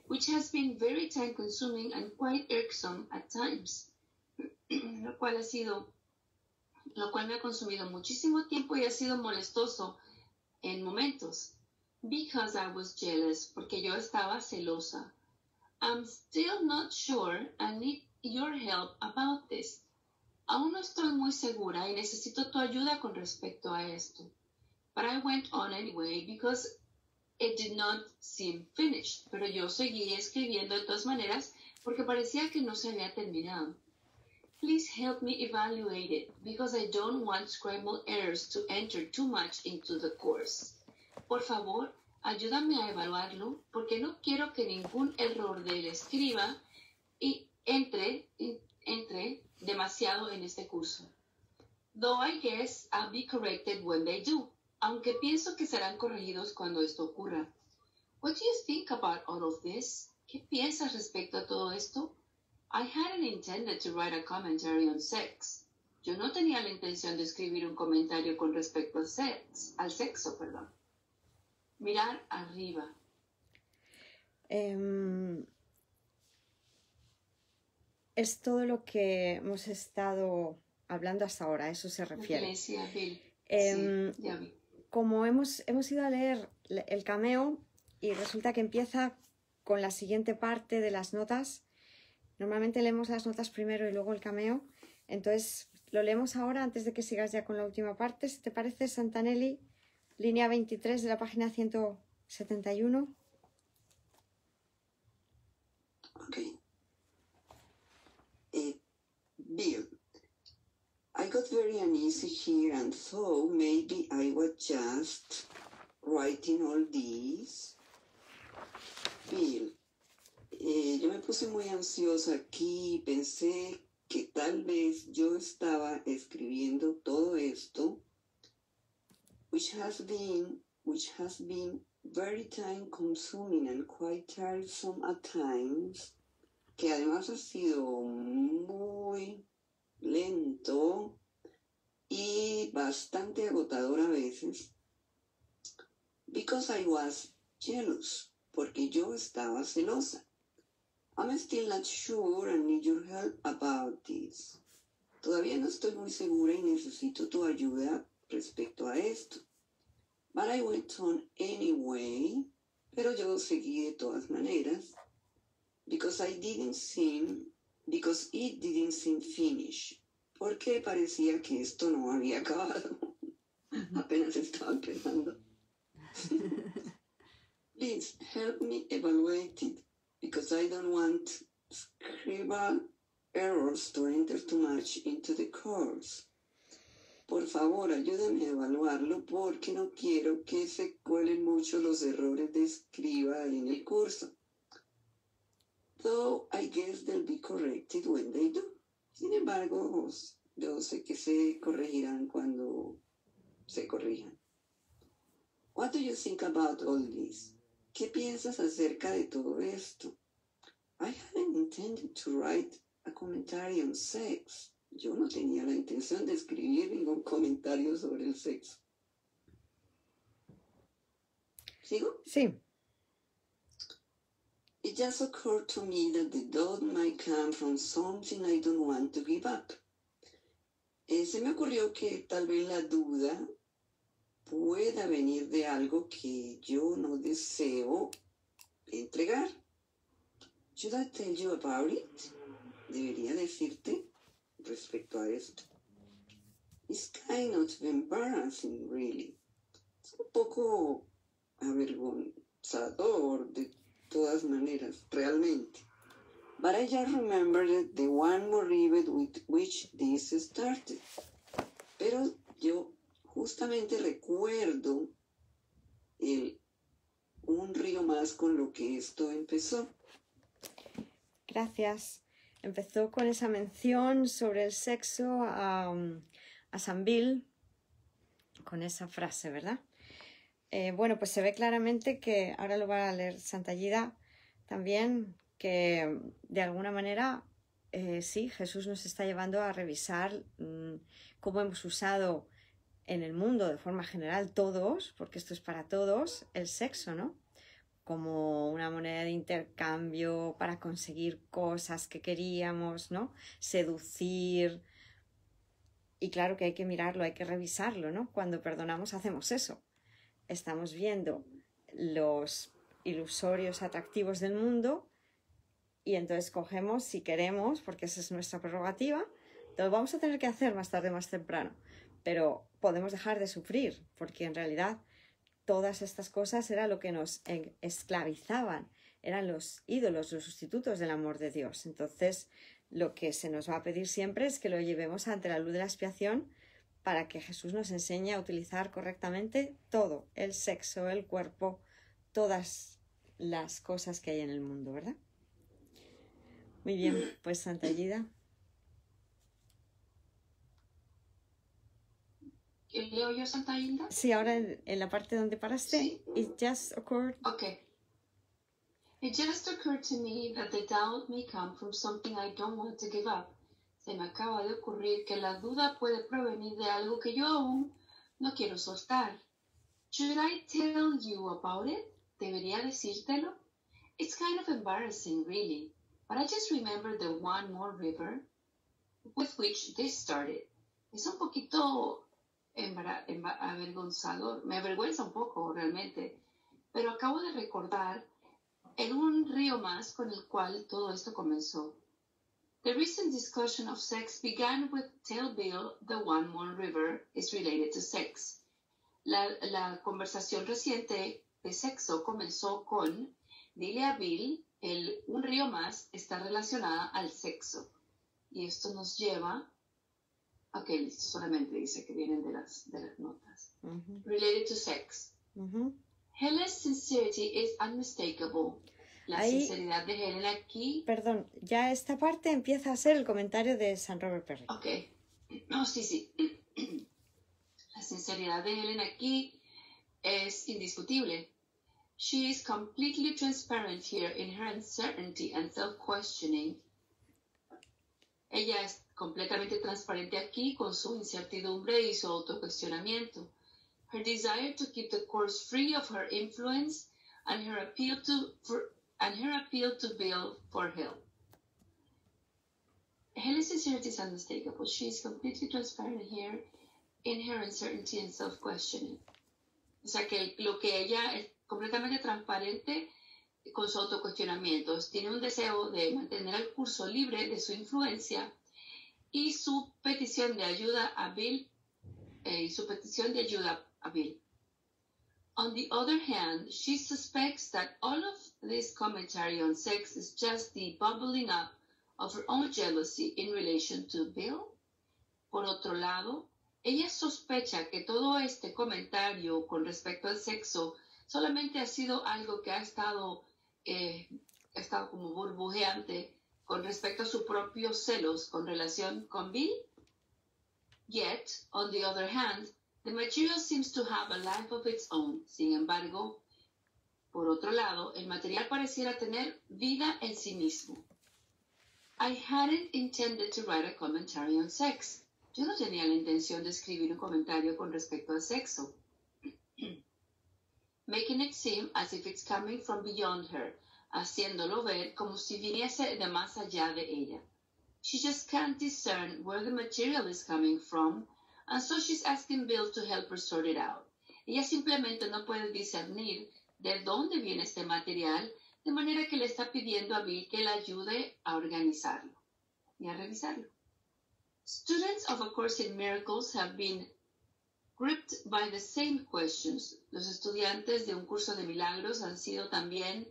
which has been very time consuming and quite irksome at times. Lo cual me ha consumido muchísimo tiempo y ha sido molestoso en momentos. Because I was jealous, porque yo estaba celosa. I'm still not sure and need your help about this. Aún no estoy muy segura y necesito tu ayuda con respecto a esto. But I went on anyway because it did not seem finished. Pero yo seguí escribiendo de todas maneras porque parecía que no se había terminado. Please help me evaluate it because I don't want scribal errors to enter too much into the course. Por favor, ayúdame a evaluarlo porque no quiero que ningún error del escriba entre demasiado en este curso. Though I guess I'll be corrected when they do. aunque pienso que serán corregidos cuando esto ocurra. What do you think about all of this? ¿Qué piensas respecto a todo esto? I hadn't intended to write a commentary on sex. Yo no tenía la intención de escribir un comentario con respecto al sexo. Mirar arriba. Es todo lo que hemos estado hablando hasta ahora, a eso se refiere. Sí, ya vi. Como hemos ido a leer el cameo y resulta que empieza con la siguiente parte de las notas. Normalmente leemos las notas primero y luego el cameo. Entonces lo leemos ahora antes de que sigas ya con la última parte. Si te parece, Santanelli, línea 23 de la página 171. Okay. Bill, I got very uneasy here and thought maybe I was just writing all this. Bill, yo me puse muy ansiosa aquí y pensé que tal vez yo estaba escribiendo todo esto, which has been very time consuming and quite tiresome at times, que además ha sido muy lento y bastante agotador a veces, because I was jealous, porque yo estaba celosa. I'm still not sure and need your help about this. Todavía no estoy muy segura y necesito tu ayuda respecto a esto. But I went on anyway, pero yo seguí de todas maneras, because it didn't seem finished, porque parecía que esto no había acabado. Apenas estaba empezando. Please help me evaluate it, because I don't want scribal errors to enter too much into the course. Por favor, ayúdame a evaluarlo porque no quiero que se cuelen mucho los errores de escriba en el curso. Though I guess they'll be corrected when they do. Sin embargo, yo sé que se corregirán cuando se corrijan. What do you think about all this? ¿Qué piensas acerca de todo esto? I hadn't intended to write a commentary on sex. Yo no tenía la intención de escribir ningún comentario sobre el sexo. ¿Sigo? Sí. It just occurred to me that the doubt might come from something I don't want to give up. Se me ocurrió que tal vez la duda pueda venir de algo que yo no deseo entregar. Should I tell you about it? ¿Debería decirte respecto a esto? It's kind of embarrassing, really. Es un poco avergonzador de todas maneras, realmente. But I just remembered the one more rivet with which this started. Pero yo justamente recuerdo un río más con lo que esto empezó. Gracias. Empezó con esa mención sobre el sexo a San Bill, con esa frase, ¿verdad? Bueno, pues se ve claramente que, ahora lo va a leer Santayida también, que de alguna manera, sí, Jesús nos está llevando a revisar cómo hemos usado en el mundo de forma general todos, porque esto es para todos, el sexo, ¿no? Como una moneda de intercambio para conseguir cosas que queríamos, ¿no? Seducir. Y claro que hay que mirarlo, hay que revisarlo, ¿no? Cuando perdonamos hacemos eso. Estamos viendo los ilusorios atractivos del mundo y entonces cogemos, si queremos, porque esa es nuestra prerrogativa, lo vamos a tener que hacer más tarde o más temprano, pero podemos dejar de sufrir, porque en realidad todas estas cosas era lo que nos esclavizaban, eran los ídolos, los sustitutos del amor de Dios. Entonces, lo que se nos va a pedir siempre es que lo llevemos ante la luz de la expiación para que Jesús nos enseñe a utilizar correctamente todo, el sexo, el cuerpo, todas las cosas que hay en el mundo, ¿verdad? Muy bien, pues Santayida. El leo yo, Santa Hilda? Sí, ahora en la parte donde paraste. Sí. It just occurred. Okay. It just occurred to me that the doubt may come from something I don't want to give up. Se me acaba de ocurrir que la duda puede provenir de algo que yo aún no quiero soltar. Should I tell you about it? ¿Debería decírtelo? It's kind of embarrassing, really, but I just remember the One More River with which this started. Es un poquito avergonzador, me avergüenza un poco realmente, pero acabo de recordar en un río más con el cual todo esto comenzó. The recent discussion of sex began with Tell Bill, the One More River is related to sex. La conversación reciente de sexo comenzó con Dile a Bill, un río más está relacionada al sexo. Y esto nos lleva a que solamente dice que vienen de las notas. Related to sex. Helen's sincerity is unmistakable. La sinceridad de Helen aquí. Perdón, ya esta parte empieza a ser el comentario de San Robert Perry. Ok. No, sí. La sinceridad de Helen aquí es indiscutible. She is completely transparent here in her uncertainty and self-questioning. Ella es completamente transparente aquí con su incertidumbre y su autocuestionamiento. Her desire to keep the course free of her influence and her appeal to Bill for help. Helen's sincerity is unmistakable. She is completely transparent here in her uncertainty and self-questioning. O sea que lo que ella es completamente transparente con su autocuestionamiento. Tiene un deseo de mantener el curso libre de su influencia y su petición de ayuda a Bill. On the other hand, she suspects that all of this commentary on sex is just the bubbling up of her own jealousy in relation to Bill. Por otro lado, ella sospecha que todo este comentario con respecto al sexo solamente ha sido algo que ha estado como burbujeante con respecto a sus propios celos con relación con Bill. Yet, on the other hand, the material seems to have a life of its own. Sin embargo, por otro lado, el material pareciera tener vida en sí mismo. I hadn't intended to write a commentary on sex. Yo no tenía la intención de escribir un comentario con respecto al sexo. Making it seem as if it's coming from beyond her, haciéndolo ver como si viniese de más allá de ella. She just can't discern where the material is coming from, and so she's asking Bill to help her sort it out. Ella simplemente no puede discernir de dónde viene este material, de manera que le está pidiendo a Bill que la ayude a organizarlo y a revisarlo. Students of A Course in Miracles have been gripped by the same questions. Los estudiantes de un curso de milagros han sido también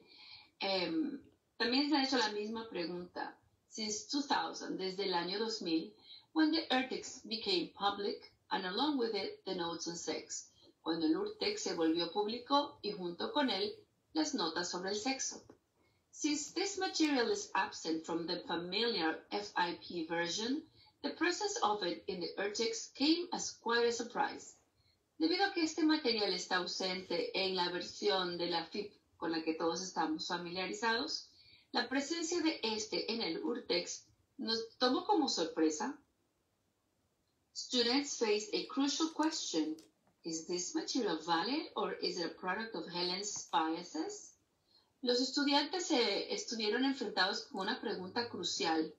se han hecho la misma pregunta. Since 2000, desde el año 2000, when the Urtext became public, and along with it, the notes on sex. Cuando el Urtext se volvió público y junto con él, las notas sobre el sexo. Since this material is absent from the familiar FIP version, the presence of it in the Urtext came as quite a surprise. Debido a que este material está ausente en la versión de la FIP con la que todos estamos familiarizados, la presencia de este en el Urtext nos tomó como sorpresa. Students faced a crucial question. Is this material valid or is it a product of Helen's biases? Los estudiantes se estuvieron enfrentados con una pregunta crucial.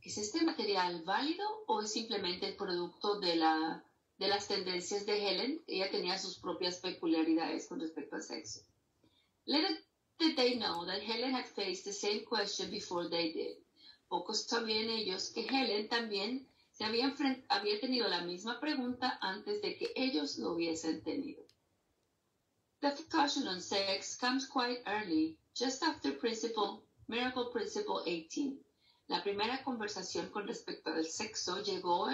¿Es este material válido o es simplemente el producto de las tendencias de Helen? Ella tenía sus propias peculiaridades con respecto al sexo. Little did they know that Helen had faced the same question before they did. Pocos sabían ellos que Helen también había tenido la misma pregunta antes de que ellos lo hubiesen tenido. The discussion on sex comes quite early, just after Miracle Principle 18. La primera conversación con respecto al sexo llegó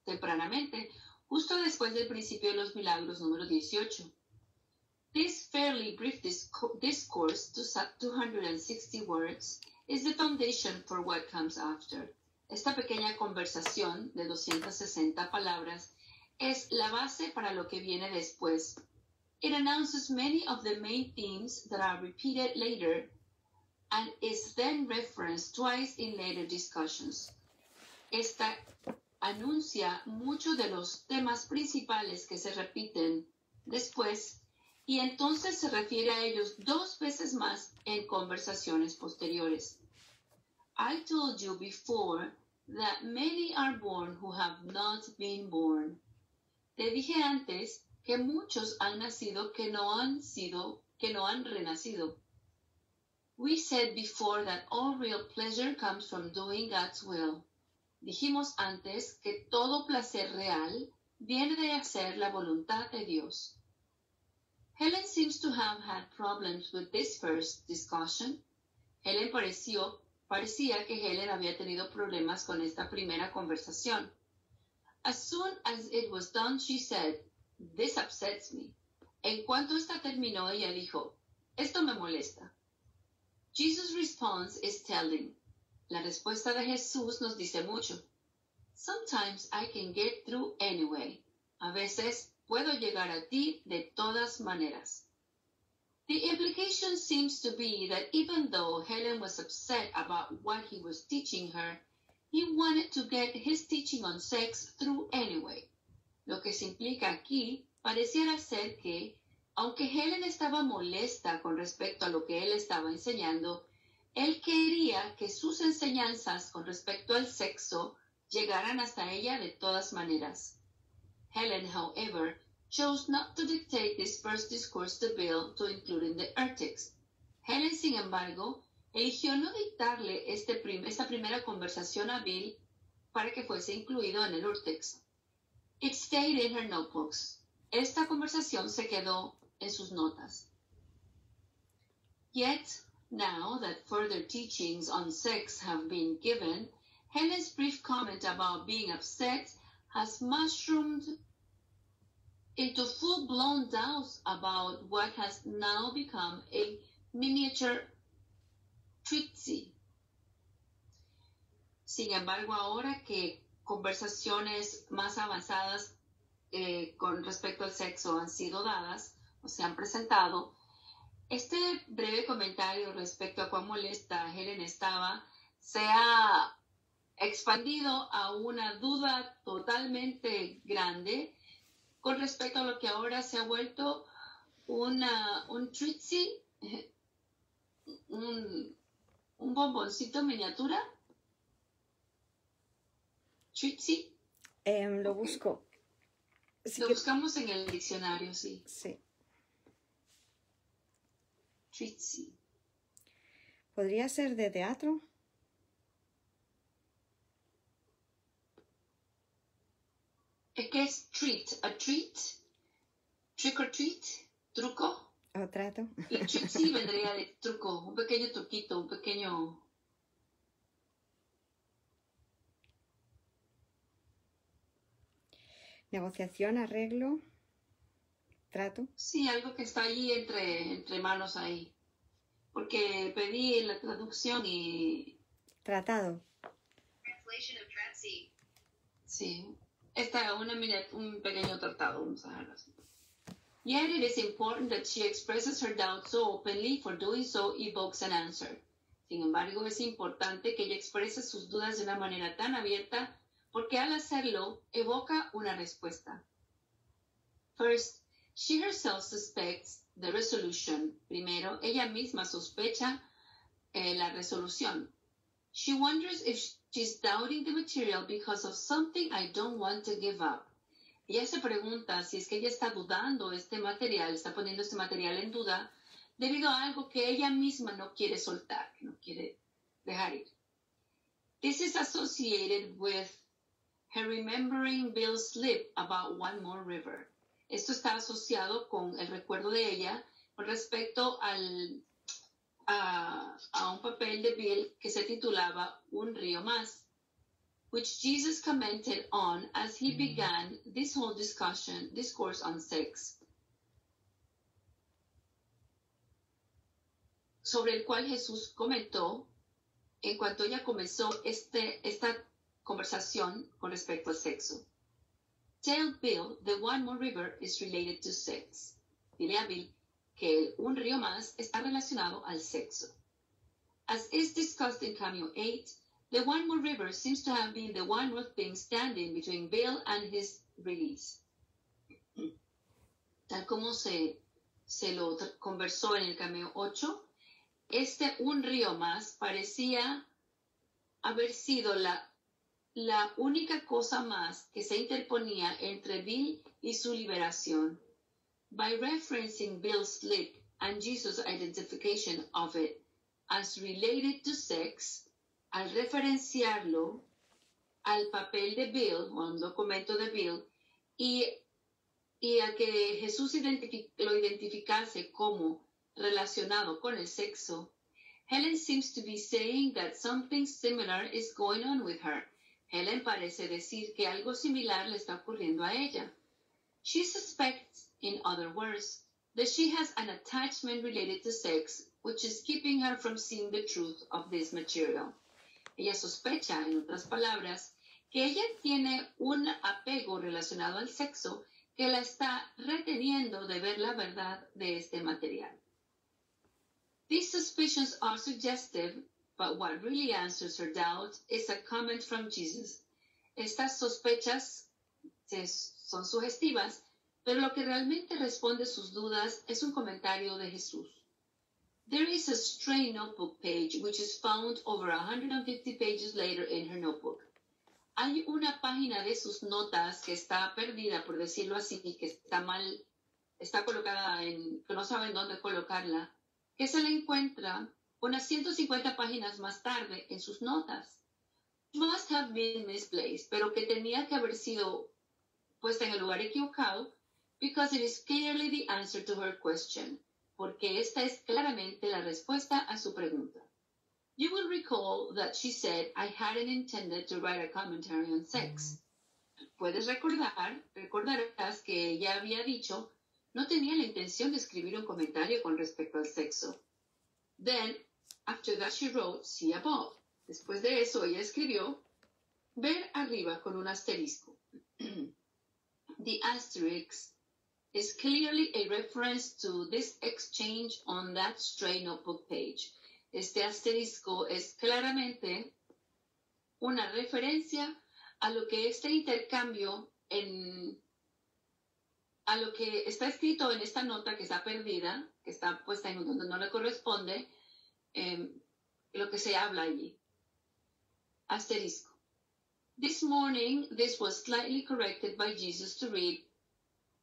tempranamente, justo después del principio de los milagros número 18. This fairly brief discourse, 260 words, is the foundation for what comes after. Esta pequeña conversación de 260 palabras es la base para lo que viene después. It announces many of the main themes that are repeated later and is then referenced twice in later discussions. Esta anuncia muchos de los temas principales que se repiten después y entonces se refiere a ellos 2 veces más en conversaciones posteriores. I told you before that many are born who have not been born. Te dije antes que muchos han nacido que no han renacido. We said before that all real pleasure comes from doing God's will. Dijimos antes que todo placer real viene de hacer la voluntad de Dios. Helen seems to have had problems with this first discussion. Parecía que Helen había tenido problemas con esta primera conversación. As soon as it was done, she said, "This upsets me." En cuanto esta terminó, ella dijo, "Esto me molesta." Jesus' response is telling. La respuesta de Jesús nos dice mucho. Sometimes I can get through anyway. A veces puedo llegar a ti de todas maneras. The implication seems to be that even though Helen was upset about what he was teaching her, he wanted to get his teaching on sex through anyway. Lo que se implica aquí pareciera ser que, aunque Helen estaba molesta con respecto a lo que él estaba enseñando, él quería que sus enseñanzas con respecto al sexo llegaran hasta ella de todas maneras. Helen, however, chose not to dictate this first discourse to Bill to include in the urtext. Helen, sin embargo, eligió no dictarle esta primera conversación a Bill para que fuese incluido en el urtext. It stayed in her notebooks. Esta conversación se quedó en sus notas. Yet, now that further teachings on sex have been given, Helen's brief comment about being upset has mushroomed into full-blown doubts about what has now become a miniature treatise. Sin embargo, ahora que conversaciones más avanzadas con respecto al sexo han sido dadas o se han presentado, este breve comentario respecto a cuán molesta Helen estaba se ha expandido a una duda totalmente grande con respecto a lo que ahora se ha vuelto un treatise, un bomboncito miniatura. Treatise. Lo busco. Lo buscamos en el diccionario, sí. Sí. Treatise. ¿Podría ser de teatro? ¿Qué es treat? A treat, trick or treat, truco. ¿O trato? Y treatise vendría de truco, un pequeño truquito, un pequeño... Negociación, arreglo, trato. Sí, algo que está allí entre manos ahí. Porque pedí la traducción y... Tratado. Translation of treatise. Sí. Un pequeño tratado, vamos a dejarlo así. Yet it is important that she expresses her doubts so openly, for doing so evokes an answer. Sin embargo, es importante que ella exprese sus dudas de una manera tan abierta, porque al hacerlo, evoca una respuesta. First, she herself suspects the resolution. Primero, ella misma sospecha la resolución. She wonders if she's doubting the material because of something I don't want to give up. Ella se pregunta si es que ella está dudando este material, está poniendo este material en duda debido a algo que ella misma no quiere soltar, que no quiere dejar ir. This is associated with her remembering Bill's slip about One More River. Esto está asociado con el recuerdo de ella con respecto a un papel de Bill que se titulaba Un río más, which Jesus commented on as he began this whole discourse on sex, sobre el cual Jesús comentó en cuanto ella comenzó esta conversación con respecto al sexo. Tell Bill the one more river is related to sex. Dile a Bill que un río más está relacionado al sexo. As is discussed in Cameo 8, the one more river seems to have been the one more thing standing between Bill and his release. Tal como se lo conversó en el Cameo 8, un río más parecía haber sido la única cosa más que se interponía entre Bill y su liberación. By referencing Bill's slip and Jesus' identification of it as related to sex, al referenciarlo al papel de Bill, o a un documento de Bill, y a que Jesús lo identificase como relacionado con el sexo, Helen seems to be saying that something similar is going on with her. Helen parece decir que algo similar le está ocurriendo a ella. She suspects, in other words, that she has an attachment related to sex, which is keeping her from seeing the truth of this material. Ella sospecha, en otras palabras, que ella tiene un apego relacionado al sexo que la está reteniendo de ver la verdad de este material. These suspicions are suggestive, but what really answers her doubt is a comment from Jesus. Estas sospechas son sugestivas, pero lo que realmente responde sus dudas es un comentario de Jesús. There is a stray notebook page which is found over 150 pages later in her notebook. Hay una página de sus notas que está perdida, por decirlo así, que está colocada que no saben dónde colocarla, que se la encuentra unas 150 páginas más tarde en sus notas. Must have been misplaced, pero que tenía que haber sido puesta en el lugar equivocado, because it is clearly the answer to her question, porque esta es claramente la respuesta a su pregunta. You will recall that she said, I hadn't intended to write a commentary on sex. Puedes recordarás que ella había dicho, no tenía la intención de escribir un comentario con respecto al sexo. Then, after that she wrote, see above. Después de eso ella escribió, ver arriba con un asterisco. The asterisk is clearly a reference to this exchange on that stray notebook page. Este asterisco es claramente una referencia a lo que este intercambio a lo que está escrito en esta nota que está perdida, que está puesta en donde no le corresponde, lo que se habla allí. Asterisco. This morning, this was slightly corrected by Jesus to read,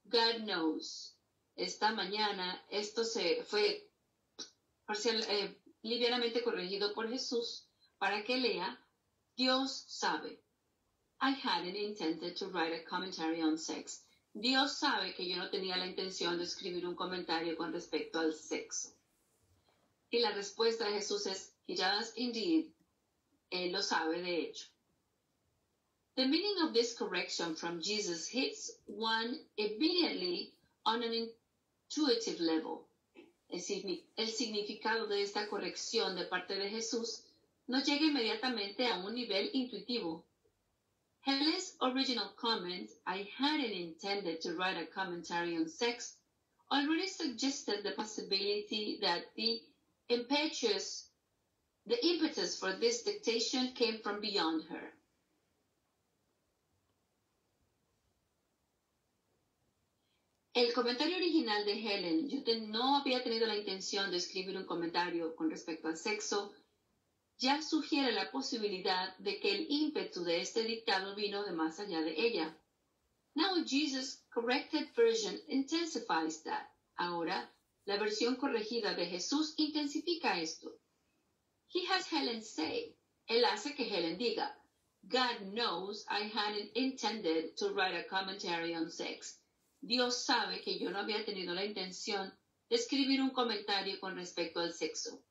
God knows. Esta mañana, esto se fue livianamente corregido por Jesús para que lea, Dios sabe. I hadn't intended to write a commentary on sex. Dios sabe que yo no tenía la intención de escribir un comentario con respecto al sexo. Y la respuesta de Jesús es, He does indeed. Él lo sabe de hecho. The meaning of this correction from Jesus hits one immediately on an intuitive level. El significado de esta corrección de parte de Jesús nos llega inmediatamente a un nivel intuitivo. Helen's original comment, I hadn't intended to write a commentary on sex, already suggested the possibility that the impetus for this dictation came from beyond her. El comentario original de Helen, yo no había tenido la intención de escribir un comentario con respecto al sexo, ya sugiere la posibilidad de que el ímpetu de este dictado vino de más allá de ella. Now Jesus' corrected version intensifies that. Ahora, la versión corregida de Jesús intensifica esto. He has Helen say, él hace que Helen diga, God knows I hadn't intended to write a commentary on sex. Dios sabe que yo no había tenido la intención de escribir un comentario con respecto al sexo.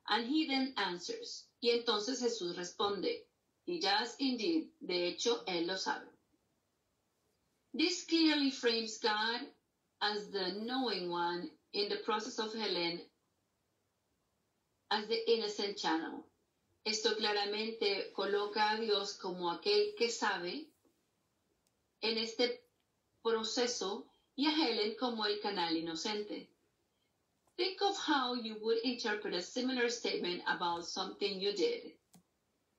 And he then answers. Y entonces Jesús responde, He does indeed. De hecho, él lo sabe. This clearly frames God as the knowing one in the process of Helen as the innocent channel. Esto claramente coloca a Dios como aquel que sabe en este proceso y a Helen como el canal inocente. Think of how you would interpret a similar statement about something you did.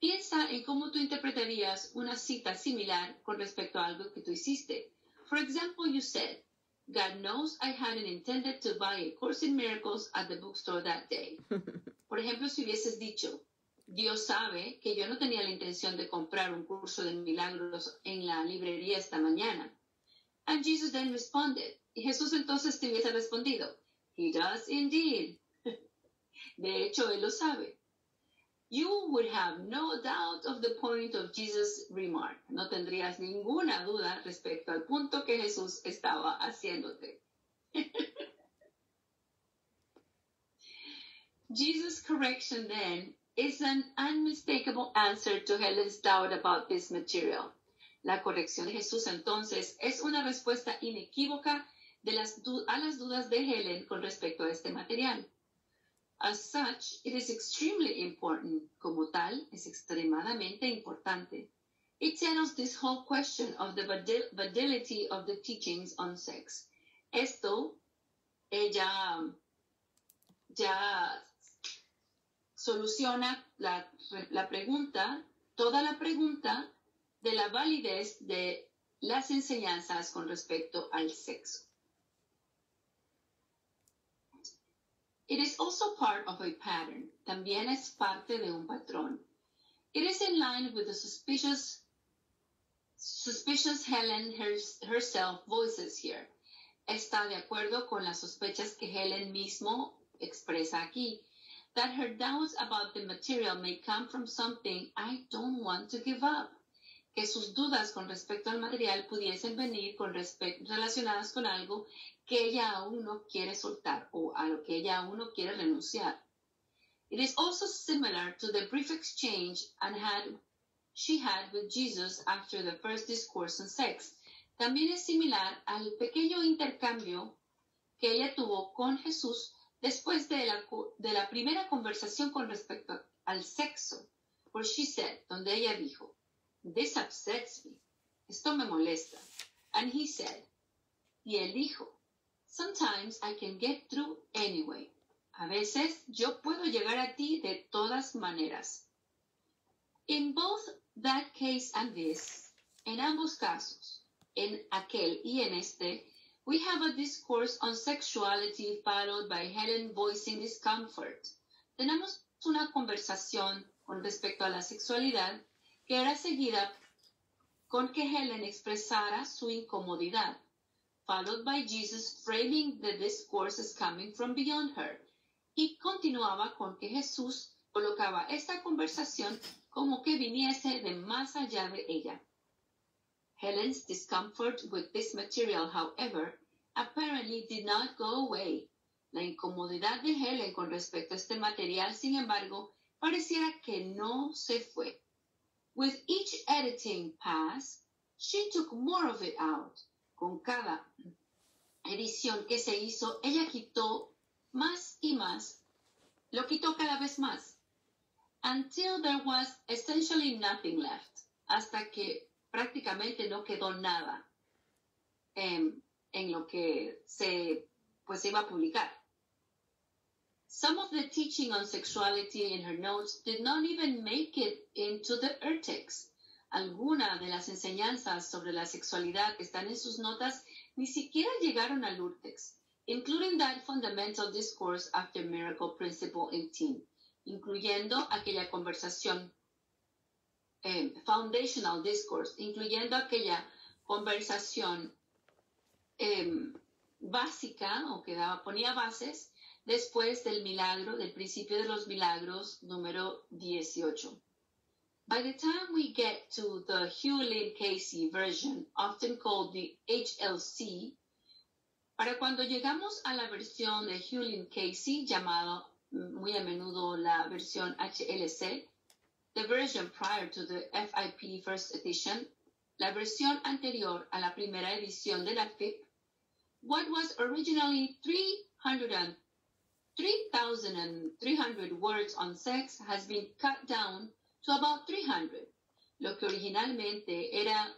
Piensa en cómo tú interpretarías una cita similar con respecto a algo que tú hiciste. For example, you said, God knows I hadn't intended to buy A Course in Miracles at the bookstore that day. Por ejemplo, si hubieses dicho, Dios sabe que yo no tenía la intención de comprar un curso de milagros en la librería esta mañana. And Jesus then responded. Y Jesús entonces te hubiese respondido, He does indeed. De hecho, Él lo sabe. You would have no doubt of the point of Jesus' remark. No tendrías ninguna duda respecto al punto que Jesús estaba haciéndote. Jesus' correction then is an unmistakable answer to Helen's doubt about this material. La corrección de Jesús entonces es una respuesta inequívoca a las dudas de Helen con respecto a este material. As such, it is extremely important. Como tal, es extremadamente importante. It settles this whole question of the validity of the teachings on sex. Esto ya soluciona la pregunta, toda la pregunta de la validez de las enseñanzas con respecto al sexo. It is also part of a pattern. También es parte de un patrón. It is in line with the suspicious Helen herself voices here. Está de acuerdo con las sospechas que Helen mismo expresa aquí. That her doubts about the material may come from something I don't want to give up. Que sus dudas con respecto al material pudiesen venir relacionadas con algo que ella aún no quiere soltar o a lo que ella aún no quiere renunciar. It is also similar to the brief exchange she had with Jesus after the first discourse on sex. También es similar al pequeño intercambio que ella tuvo con Jesús después de la primera conversación con respecto al sexo. Where she said, donde ella dijo, This upsets me. Esto me molesta. And he said, y él dijo, Sometimes I can get through anyway. A veces yo puedo llegar a ti de todas maneras. In both that case and this, en ambos casos, en aquel y en este, we have a discourse on sexuality followed by Helen voicing discomfort. Tenemos una conversación con respecto a la sexualidad que era seguida con que Helen expresara su incomodidad, followed by Jesus framing the discourse as coming from beyond her, y continuaba con que Jesús colocaba esta conversación como que viniese de más allá de ella. Helen's discomfort with this material, however, apparently did not go away. La incomodidad de Helen con respecto a este material, sin embargo, pareciera que no se fue. With each editing pass, she took more of it out. Con cada edición que se hizo, ella quitó más y más, lo quitó cada vez más, until there was essentially nothing left, hasta que prácticamente no quedó nada en lo que se iba a publicar. Some of the teaching on sexuality in her notes did not even make it into the Urtext. Algunas de las enseñanzas sobre la sexualidad que están en sus notas ni siquiera llegaron al Urtext, including that fundamental discourse after Miracle Principle 18, incluyendo aquella conversación, foundational discourse, incluyendo aquella conversación básica o que ponía bases después del milagro, del principio de los milagros número 18. By the time we get to the Hugh Lynn Casey version, often called the HLC, para cuando llegamos a la versión de Hugh Lynn Casey, llamado muy a menudo la versión HLC, the version prior to the FIP first edition, la versión anterior a la primera edición de la FIP, what was originally 3,300 words on sex has been cut down to about 300. Lo que originalmente era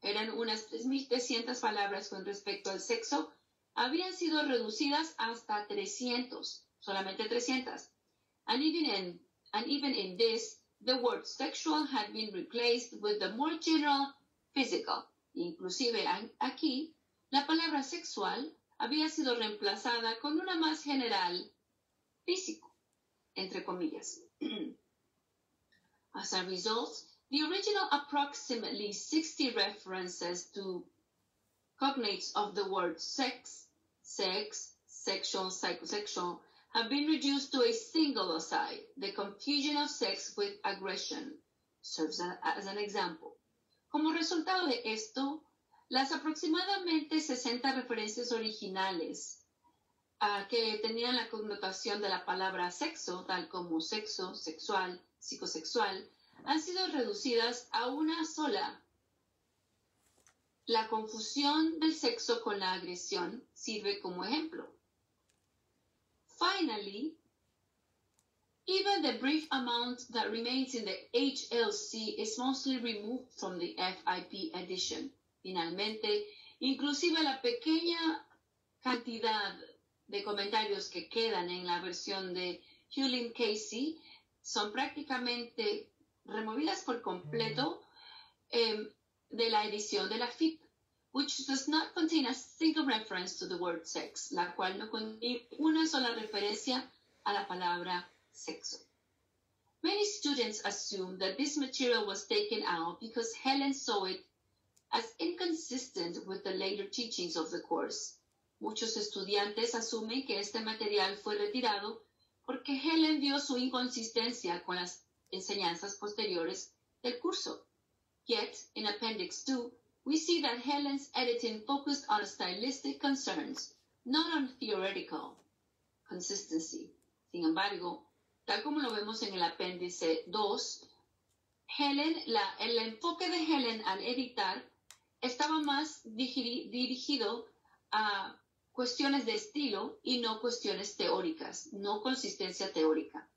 eran unas 3.300 palabras con respecto al sexo, habían sido reducidas hasta 300, solamente 300. And even in this, the word sexual had been replaced with the more general physical. Inclusive aquí, la palabra sexual había sido reemplazada con una más general, físico, entre comillas. As a result, the original approximately 60 references to cognates of the word sex, sexual, psychosexual, have been reduced to a single aside, the confusion of sex with aggression, serves as an example. Como resultado de esto, las aproximadamente 60 referencias originales que tenían la connotación de la palabra sexo, tal como sexo, sexual, psicosexual, han sido reducidas a una sola. La confusión del sexo con la agresión sirve como ejemplo. Finally, even the brief amount that remains in the HLC is mostly removed from the FIP edition. Finalmente, inclusive la pequeña cantidad de comentarios que quedan en la versión de Hewlin Casey son prácticamente removidas por completo de la edición de la FIP, which does not contain a single reference to the word sex, la cual no contiene una sola referencia a la palabra sexo. Many students assume that this material was taken out because Helen saw it as inconsistent with the later teachings of the course. Muchos estudiantes asumen que este material fue retirado porque Helen vio su inconsistencia con las enseñanzas posteriores del curso. Yet, in Appendix 2, we see that Helen's editing focused on stylistic concerns, not on theoretical consistency. Sin embargo, tal como lo vemos en el apéndice 2, el enfoque de Helen al editar estaba más dirigido a cuestiones de estilo y no cuestiones teóricas, no consistencia teórica.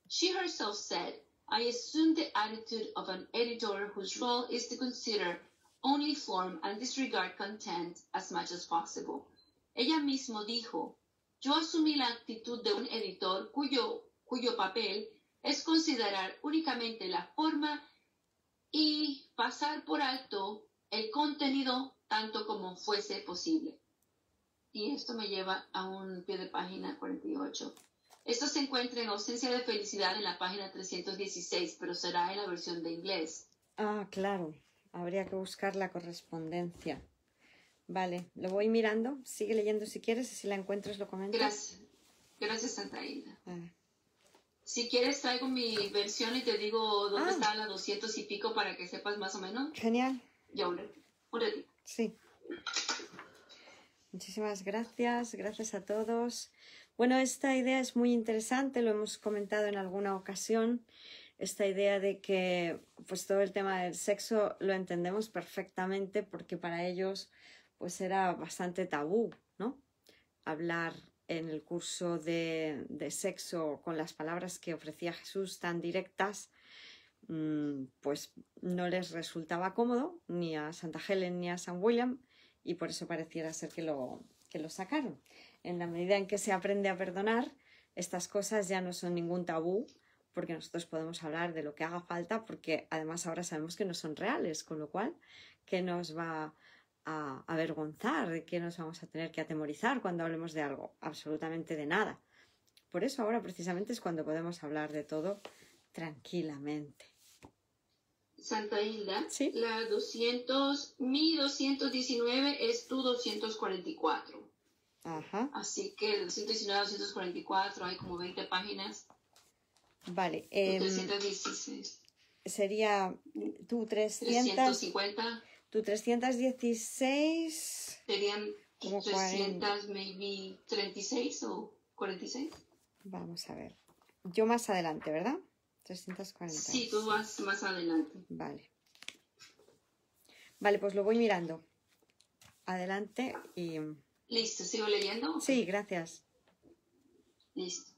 She herself said, I assume the attitude of an editor whose role is to consider only form and disregard content as much as possible. Ella mismo dijo, yo asumí la actitud de un editor cuyo papel es considerar únicamente la forma y pasar por alto el contenido tanto como fuese posible. Y esto me lleva a un pie de página 48. Esto se encuentra en Ausencia de Felicidad en la página 316, pero será en la versión de inglés. Ah, claro. Habría que buscar la correspondencia. Vale, lo voy mirando. Sigue leyendo si quieres y si la encuentras lo comentas. Gracias. Gracias, Santa Hilda. Si quieres traigo mi versión y te digo dónde está la 200 y pico para que sepas más o menos. Genial. Ya un ratito. Sí. Muchísimas gracias. Gracias a todos. Bueno, esta idea es muy interesante. Lo hemos comentado en alguna ocasión. Esta idea de que pues todo el tema del sexo lo entendemos perfectamente porque para ellos pues era bastante tabú, ¿no? Hablar en el curso de sexo con las palabras que ofrecía Jesús tan directas, pues no les resultaba cómodo ni a Santa Helen ni a San William y por eso pareciera ser que lo sacaron. En la medida en que se aprende a perdonar, estas cosas ya no son ningún tabú porque nosotros podemos hablar de lo que haga falta porque además ahora sabemos que no son reales, con lo cual, ¿qué nos va a avergonzar? ¿De qué nos vamos a tener que atemorizar cuando hablemos de algo? Absolutamente de nada. Por eso ahora precisamente es cuando podemos hablar de todo tranquilamente. Santa Hilda, ¿sí? Mi 219 es tu 244. Ajá. Así que el 219 244 hay como 20 páginas. Vale. 316. Sería tu 350. Tu 316. Serían como 300, 40. Maybe 36 o 46. Vamos a ver. Yo más adelante, ¿verdad? 340. Sí, tú vas más adelante. Vale. Vale, pues lo voy mirando. Adelante y... Listo, ¿sigo leyendo? Sí, gracias. Listo.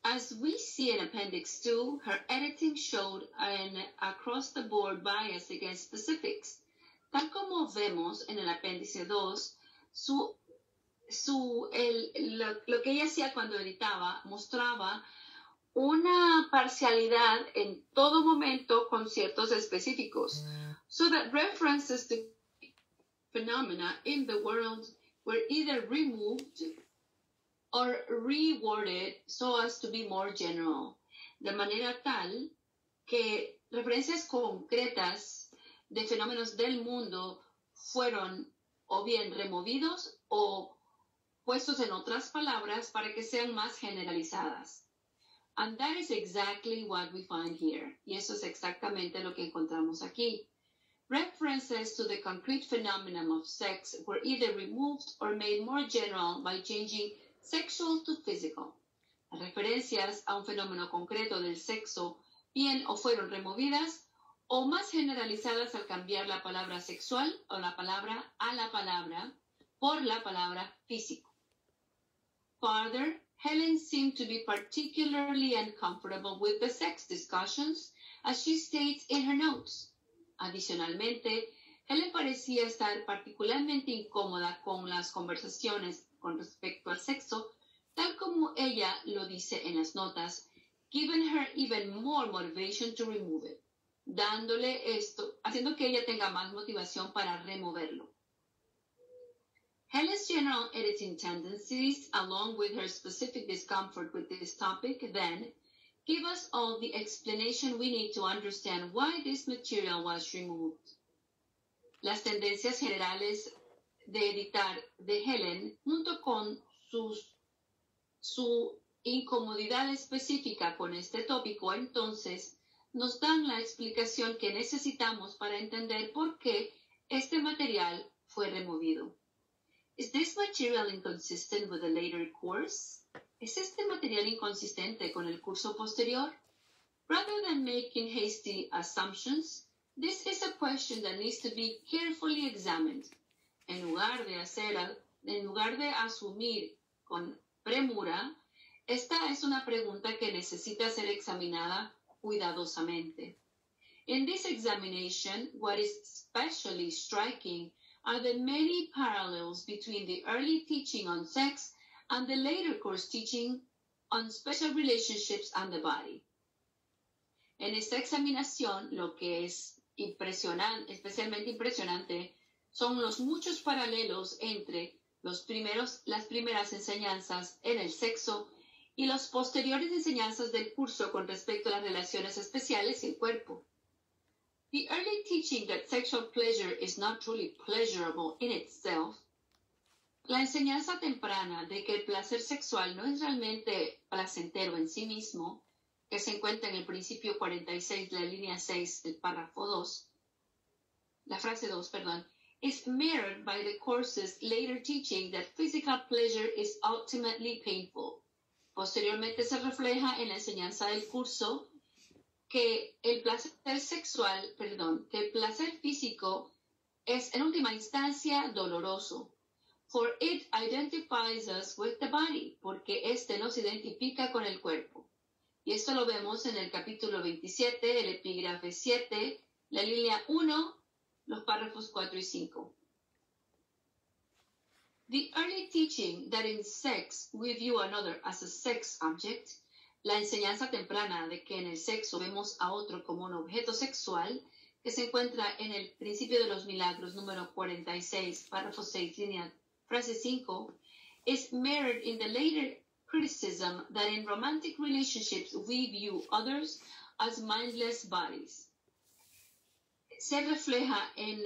As we see in Appendix 2, her editing showed an across-the-board bias against specifics. Tal como vemos en el apéndice 2, lo que ella hacía cuando editaba mostraba una parcialidad en todo momento con ciertos específicos. So that references to phenomena in the world were either removed or reworded so as to be more general. De manera tal que referencias concretas de fenómenos del mundo fueron o bien removidos o puestos en otras palabras para que sean más generalizadas. And that is exactly what we find here. Y eso es exactamente lo que encontramos aquí. References to the concrete phenomenon of sex were either removed or made more general by changing sexual to physical. Las referencias a un fenómeno concreto del sexo bien o fueron removidas o más generalizadas al cambiar la palabra sexual o la palabra a la palabra por la palabra físico. Further, Helen seemed to be particularly uncomfortable with the sex discussions, as she states in her notes. Adicionalmente, Helen parecía estar particularmente incómoda con las conversaciones con respecto al sexo, tal como ella lo dice en las notas, giving her even more motivation to remove it, haciendo que ella tenga más motivación para removerlo. Helen's general editing tendencies, along with her specific discomfort with this topic, then, give us all the explanation we need to understand why this material was removed. Las tendencias generales de editar de Helen, junto con su incomodidad específica con este tópico, entonces, nos dan la explicación que necesitamos para entender por qué este material fue removido. Is this material inconsistent with the later course? ¿Es este material inconsistente con el curso posterior? Rather than making hasty assumptions, this is a question that needs to be carefully examined. En lugar de asumir con premura, esta es una pregunta que necesita ser examinada cuidadosamente. In this examination, what is especially striking are the many parallels between the early teaching on sex and the later course teaching on special relationships and the body. En esta examinación, lo que es especialmente impresionante, son los muchos paralelos entre las primeras enseñanzas en el sexo y las posteriores enseñanzas del curso con respecto a las relaciones especiales y el cuerpo. The early teaching that sexual pleasure is not truly pleasurable in itself, la enseñanza temprana de que el placer sexual no es realmente placentero en sí mismo, que se encuentra en el principio 46 de la línea 6 del párrafo 2, la frase 2, perdón, is mirrored by the course's later teaching that physical pleasure is ultimately painful. Posteriormente se refleja en la enseñanza del curso que el placer físico es en última instancia doloroso. For it identifies us with the body, porque este nos identifica con el cuerpo. Y esto lo vemos en el capítulo 27, el epígrafe 7, la línea 1, los párrafos 4 y 5. The early teaching that in sex we view another as a sex object, la enseñanza temprana de que en el sexo vemos a otro como un objeto sexual, que se encuentra en el principio de los milagros número 46, párrafo 6, línea, frase 5, is mirrored in the later criticism that in romantic relationships we view others as mindless bodies. Se refleja en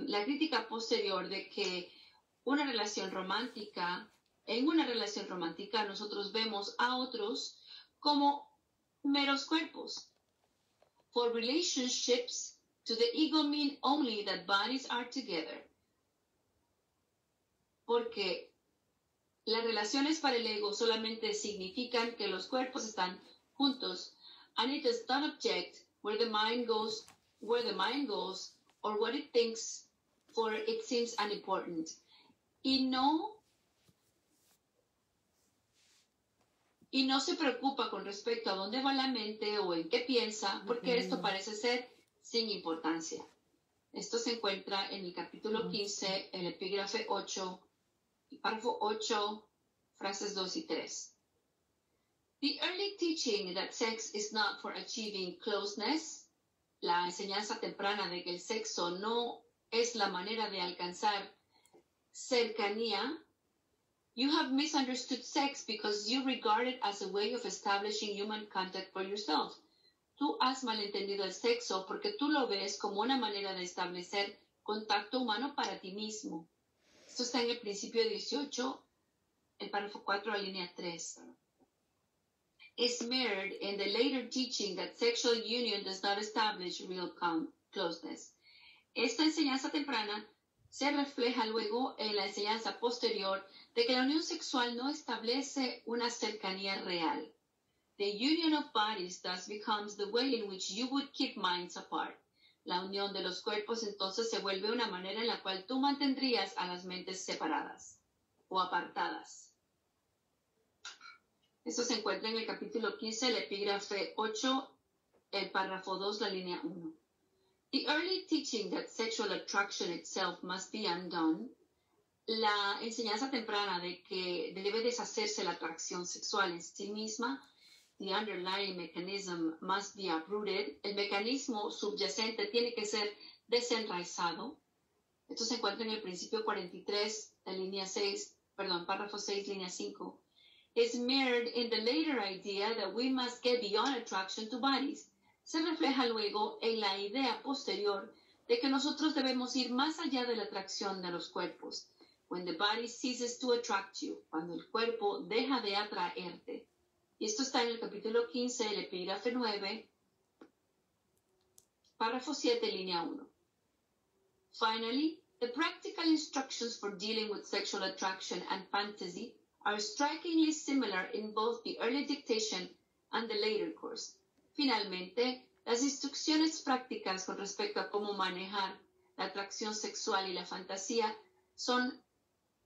la crítica posterior de que en una relación romántica nosotros vemos a otros como meros cuerpos. For relationships, to the ego mean only that bodies are together. Porque las relaciones para el ego solamente significan que los cuerpos están juntos, and it does not object where the mind goes, or what it thinks, for it seems unimportant. Y no y no se preocupa con respecto a dónde va la mente o en qué piensa, porque esto parece ser sin importancia. Esto se encuentra en el capítulo 15, el epígrafe 8, el párrafo 8, frases 2 y 3. The early teaching that sex is not for achieving closeness, la enseñanza temprana de que el sexo no es la manera de alcanzar cercanía. You have misunderstood sex because you regard it as a way of establishing human contact for yourself. Tú has malentendido el sexo porque tú lo ves como una manera de establecer contacto humano para ti mismo. Esto está en el principio 18, el párrafo 4, la línea 3. Is mirrored in the later teaching that sexual union does not establish real closeness. Esta enseñanza temprana se refleja luego en la enseñanza posterior de que la unión sexual no establece una cercanía real. The union of bodies thus becomes the way in which you would keep minds apart. La unión de los cuerpos entonces se vuelve una manera en la cual tú mantendrías a las mentes separadas o apartadas. Esto se encuentra en el capítulo 15, el epígrafe 8, el párrafo 2, la línea 1. The early teaching that sexual attraction itself must be undone, la enseñanza temprana de que debe deshacerse la atracción sexual en sí misma, the underlying mechanism must be uprooted, el mecanismo subyacente tiene que ser desenraizado. Esto se encuentra en el principio 43, la línea 6, párrafo 6, línea 5. Is mirrored in the later idea that we must get beyond attraction to bodies. Se refleja luego en la idea posterior de que nosotros debemos ir más allá de la atracción de los cuerpos. When the body ceases to attract you, cuando el cuerpo deja de atraerte. Y esto está en el capítulo 15, el epígrafe 9, párrafo 7, línea 1. Finally, the practical instructions for dealing with sexual attraction and fantasy are strikingly similar in both the early dictation and the later course. Finalmente, las instrucciones prácticas con respecto a cómo manejar la atracción sexual y la fantasía son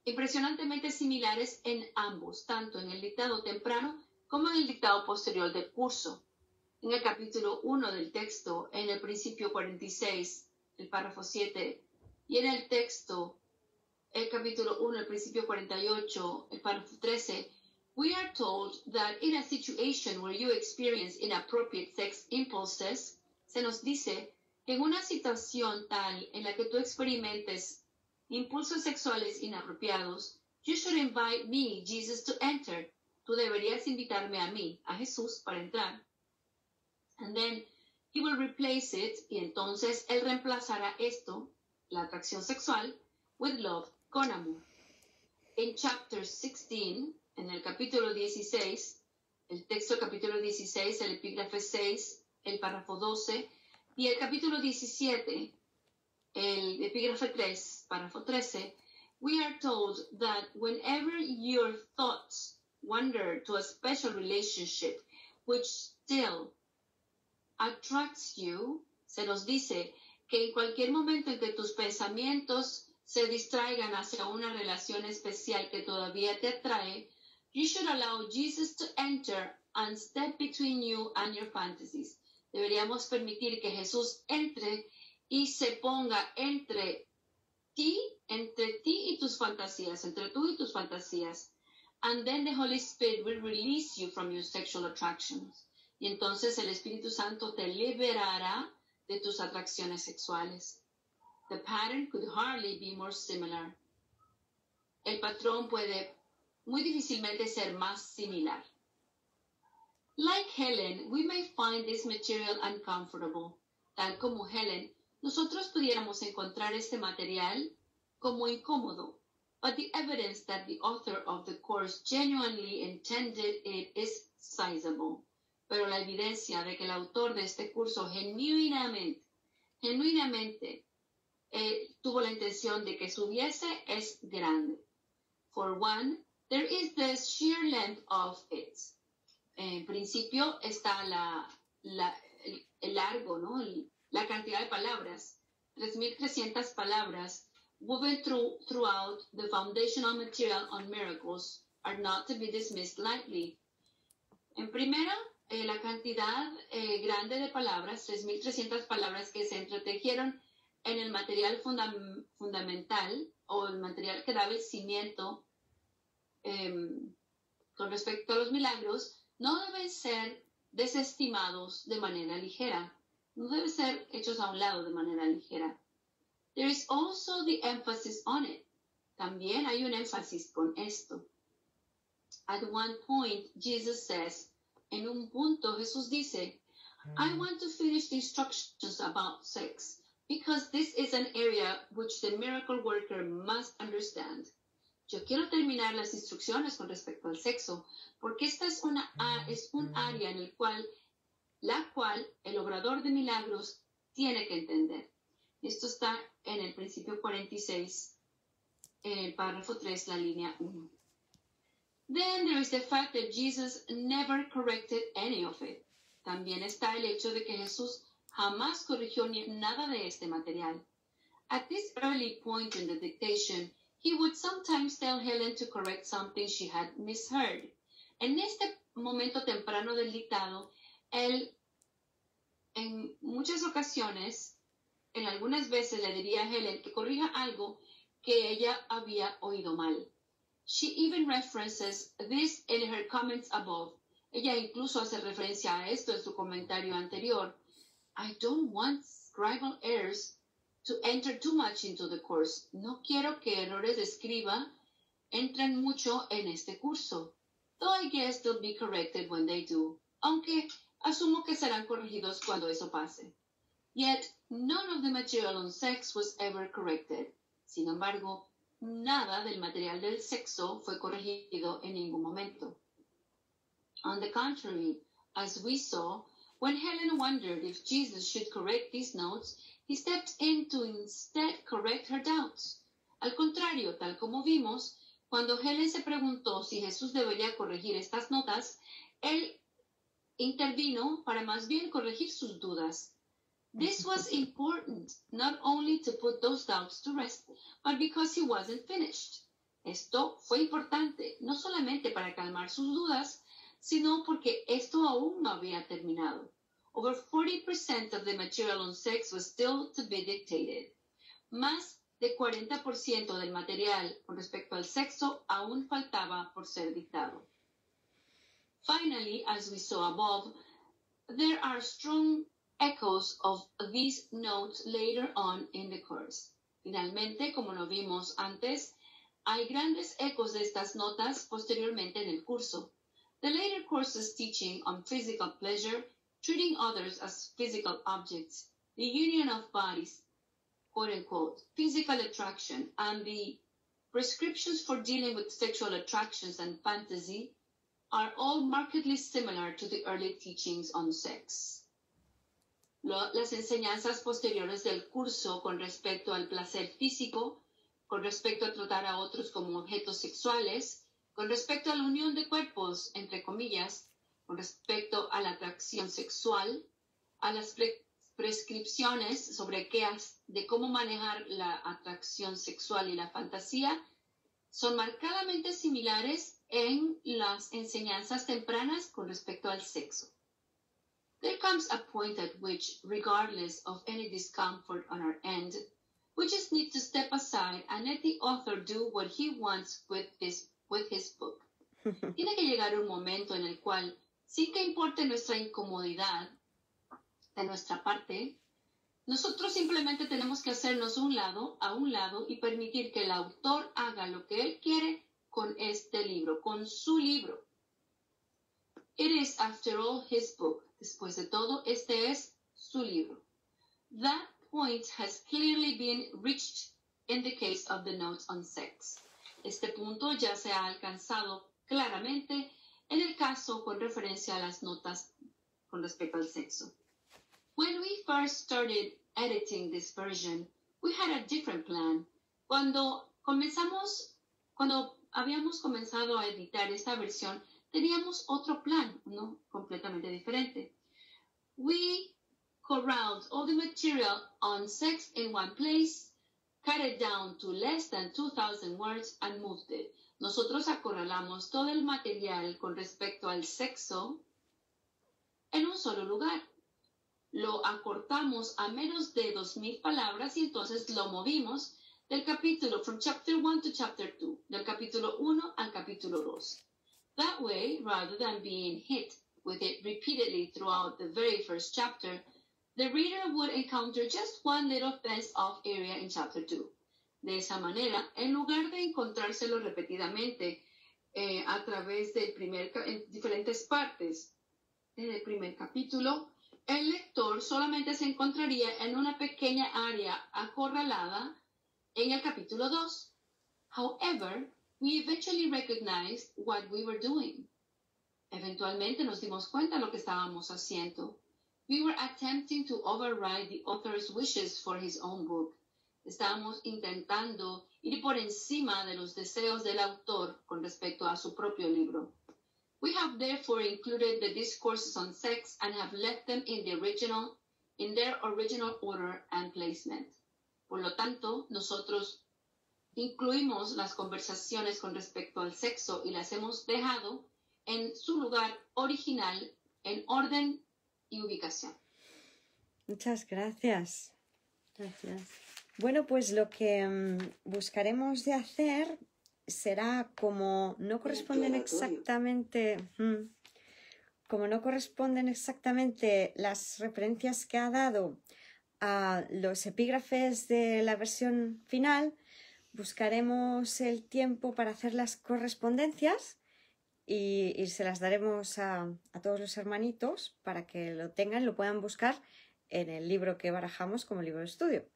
impresionantemente similares en ambos, tanto en el dictado temprano como en el dictado posterior del curso. En el capítulo 1 del texto, en el principio 46, el párrafo 7, y en el texto, el capítulo 1, el principio 48, el párrafo 13, we are told that in a situation where you experience inappropriate sex impulses, se nos dice que en una situación tal en la que tú experimentes impulsos sexuales inapropiados, you should invite me, Jesus, to enter. Tú deberías invitarme a mí, a Jesús, para entrar. And then he will replace it, y entonces él reemplazará esto, la atracción sexual, with love, con amor. En chapter 16, en el capítulo 16, el texto del capítulo 16, el epígrafe 6, el párrafo 12, y el capítulo 17, el epígrafe 3, párrafo 13, we are told that whenever your thoughts wander to a special relationship which still attracts you, se nos dice que en cualquier momento en que tus pensamientos se distraigan hacia una relación especial que todavía te atrae, you should allow Jesus to enter and step between you and your fantasies. Deberíamos permitir que Jesús entre y se ponga entre ti y tus fantasías, entre tú y tus fantasías. And then the Holy Spirit will release you from your sexual attractions. Y entonces el Espíritu Santo te liberará de tus atracciones sexuales. The pattern could hardly be more similar. El patrón puede muy difícilmente ser más similar. Like Helen, we may find this material uncomfortable. Tal como Helen, nosotros pudiéramos encontrar este material como incómodo. But the evidence that the author of the course genuinely intended it is sizable. Pero la evidencia de que el autor de este curso genuinamente tuvo la intención de que subiese es grande. For one, there is the sheer length of it. En principio está el largo, ¿no? La cantidad de palabras, 3,300 palabras, woven throughout the foundational material on miracles are not to be dismissed lightly. En primera, la cantidad grande de palabras, 3.300 palabras que se entretejieron en el material fundamental o el material que daba el cimiento con respecto a los milagros, no deben ser desestimados de manera ligera. No deben ser hechos a un lado de manera ligera. There is also the emphasis on it. También hay un énfasis con esto. At one point, Jesus says, en un punto Jesús dice, I want to finish the instructions about sex, because this is an area which the miracle worker must understand. Yo quiero terminar las instrucciones con respecto al sexo, porque esta es un área en la cual el obrador de milagros tiene que entender. Esto está en el principio 46, en el párrafo 3, la línea 1. Then there is the fact that Jesus never corrected any of it. También está el hecho de que Jesús jamás corrigió nada de este material. At this early point in the dictation, he would sometimes tell Helen to correct something she had misheard. En este momento temprano del dictado, él en muchas ocasiones, en algunas veces le diría a Helen que corrija algo que ella había oído mal. She even references this in her comments above. Ella incluso hace referencia a esto en su comentario anterior. I don't want scribal errors to enter too much into the course. No quiero que errores de escriba entren mucho en este curso. Though I guess they'll be corrected when they do. Aunque asumo que serán corregidos cuando eso pase. Yet, none of the material on sex was ever corrected. Sin embargo, nada del material del sexo fue corregido en ningún momento. On the contrary, as we saw, when Helen wondered if Jesus should correct these notes, he stepped in to instead correct her doubts. Al contrario, tal como vimos, cuando Helen se preguntó si Jesús debería corregir estas notas, él intervino para más bien corregir sus dudas. This was important, not only to put those doubts to rest, but because he wasn't finished. Esto fue importante, no solamente para calmar sus dudas, sino porque esto aún no había terminado. Over 40% of the material on sex was still to be dictated. Más de 40% del material con respecto al sexo aún faltaba por ser dictado. Finally, as we saw above, there are strong echoes of these notes later on in the course. Finalmente, como lo vimos antes, hay grandes ecos de estas notas posteriormente en el curso. The later courses teaching on physical pleasure, treating others as physical objects, the union of bodies, quote-unquote, physical attraction, and the prescriptions for dealing with sexual attractions and fantasy are all markedly similar to the early teachings on sex. Las enseñanzas posteriores del curso con respecto al placer físico, con respecto a tratar a otros como objetos sexuales, con respecto a la unión de cuerpos, entre comillas, con respecto a la atracción sexual, a las prescripciones sobre de cómo manejar la atracción sexual y la fantasía, son marcadamente similares en las enseñanzas tempranas con respecto al sexo. There comes a point at which, regardless of any discomfort on our end, we just need to step aside and let the author do what he wants with his book. Tiene que llegar un momento en el cual, sin que importe nuestra incomodidad de nuestra parte, nosotros simplemente tenemos que hacernos a un lado y permitir que el autor haga lo que él quiere con este libro, con su libro. It is, after all, his book. Después de todo, este es su libro. That point has clearly been reached in the case of the notes on sex. Este punto ya se ha alcanzado claramente en el caso con referencia a las notas con respecto al sexo. When we first started editing this version, we had a different plan. Cuando habíamos comenzado a editar esta versión, teníamos otro plan, ¿no? Completamente diferente. We corralled all the material on sex in one place, cut it down to less than 2,000 words and moved it. Nosotros acorralamos todo el material con respecto al sexo en un solo lugar. Lo acortamos a menos de 2,000 palabras y entonces lo movimos del capítulo, from chapter 1 to chapter 2, del capítulo 1 al capítulo 2. That way, rather than being hit with it repeatedly throughout the very first chapter, the reader would encounter just one little fenced-off area in chapter 2. De esa manera, en lugar de encontrárselo repetidamente a través del en diferentes partes del primer capítulo, el lector solamente se encontraría en una pequeña área acorralada en el capítulo 2. However, we eventually recognized what we were doing. Eventualmente nos dimos cuenta de lo que estábamos haciendo. We were attempting to override the author's wishes for his own book. Estábamos intentando ir por encima de los deseos del autor con respecto a su propio libro. We have therefore included the discourses on sex and have left them in their original order and placement. Por lo tanto, nosotros incluimos las conversaciones con respecto al sexo y las hemos dejado en su lugar original, en orden y ubicación. Muchas gracias. Gracias. Bueno, pues lo que buscaremos de hacer será como no corresponden exactamente las referencias que ha dado a los epígrafes de la versión final, buscaremos el tiempo para hacer las correspondencias y se las daremos a todos los hermanitos para que lo tengan, lo puedan buscar en el libro que barajamos como libro de estudio,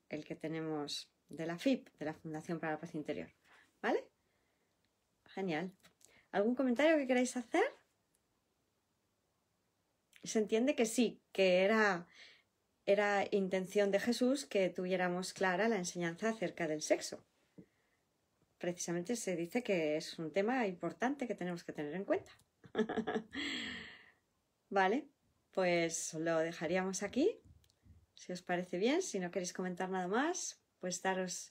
el que tenemos de la FIP, de la Fundación para la Paz Interior. ¿Vale? Genial. ¿Algún comentario que queráis hacer? Se entiende que sí, que era intención de Jesús que tuviéramos clara la enseñanza acerca del sexo. Precisamente se dice que es un tema importante que tenemos que tener en cuenta. Vale, pues lo dejaríamos aquí. Si os parece bien, si no queréis comentar nada más, pues daros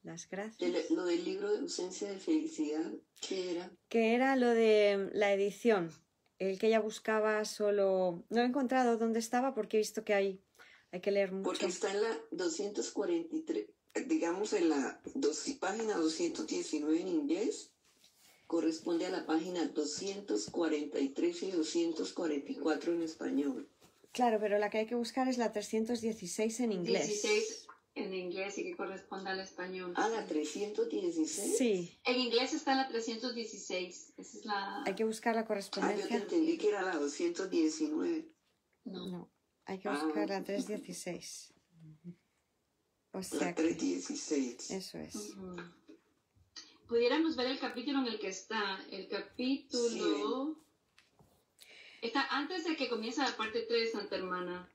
las gracias. Lo del libro de ausencia de felicidad, ¿qué era? Que era lo de la edición. El que ella buscaba solo... No he encontrado dónde estaba porque he visto que hay que leer mucho. Porque está en la 243, digamos en la página 219 en inglés, corresponde a la página 243 y 244 en español. Claro, pero la que hay que buscar es la 316 en inglés. 16 en inglés y que corresponde al español. Ah, la 316. Sí. En inglés está la 316. Esa es la... Hay que buscar la correspondencia. Ah, yo te entendí que era la 219. No, hay que buscar la 316. O sea, la 316. Eso es. Pudiéramos ver el capítulo en el que está. El capítulo... Sí. Está antes de que comience la parte 3, Santa Hermana.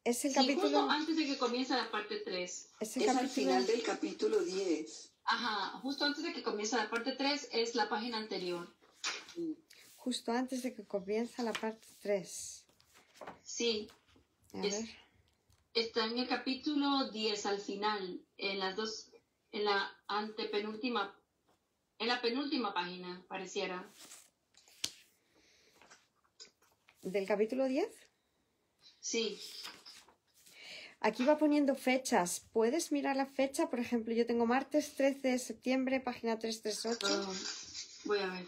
Es el Sí, capítulo... justo antes de que comience la parte 3. Es al final del capítulo 10. Ajá, justo antes de que comience la parte 3 es la página anterior. Justo antes de que comienza la parte 3. Sí. A ver. Está en el capítulo 10 al final, en la antepenúltima, en la penúltima página, pareciera. ¿Del capítulo 10? Sí. Aquí va poniendo fechas. ¿Puedes mirar la fecha? Por ejemplo, yo tengo martes 13 de septiembre, página 338. Voy a ver.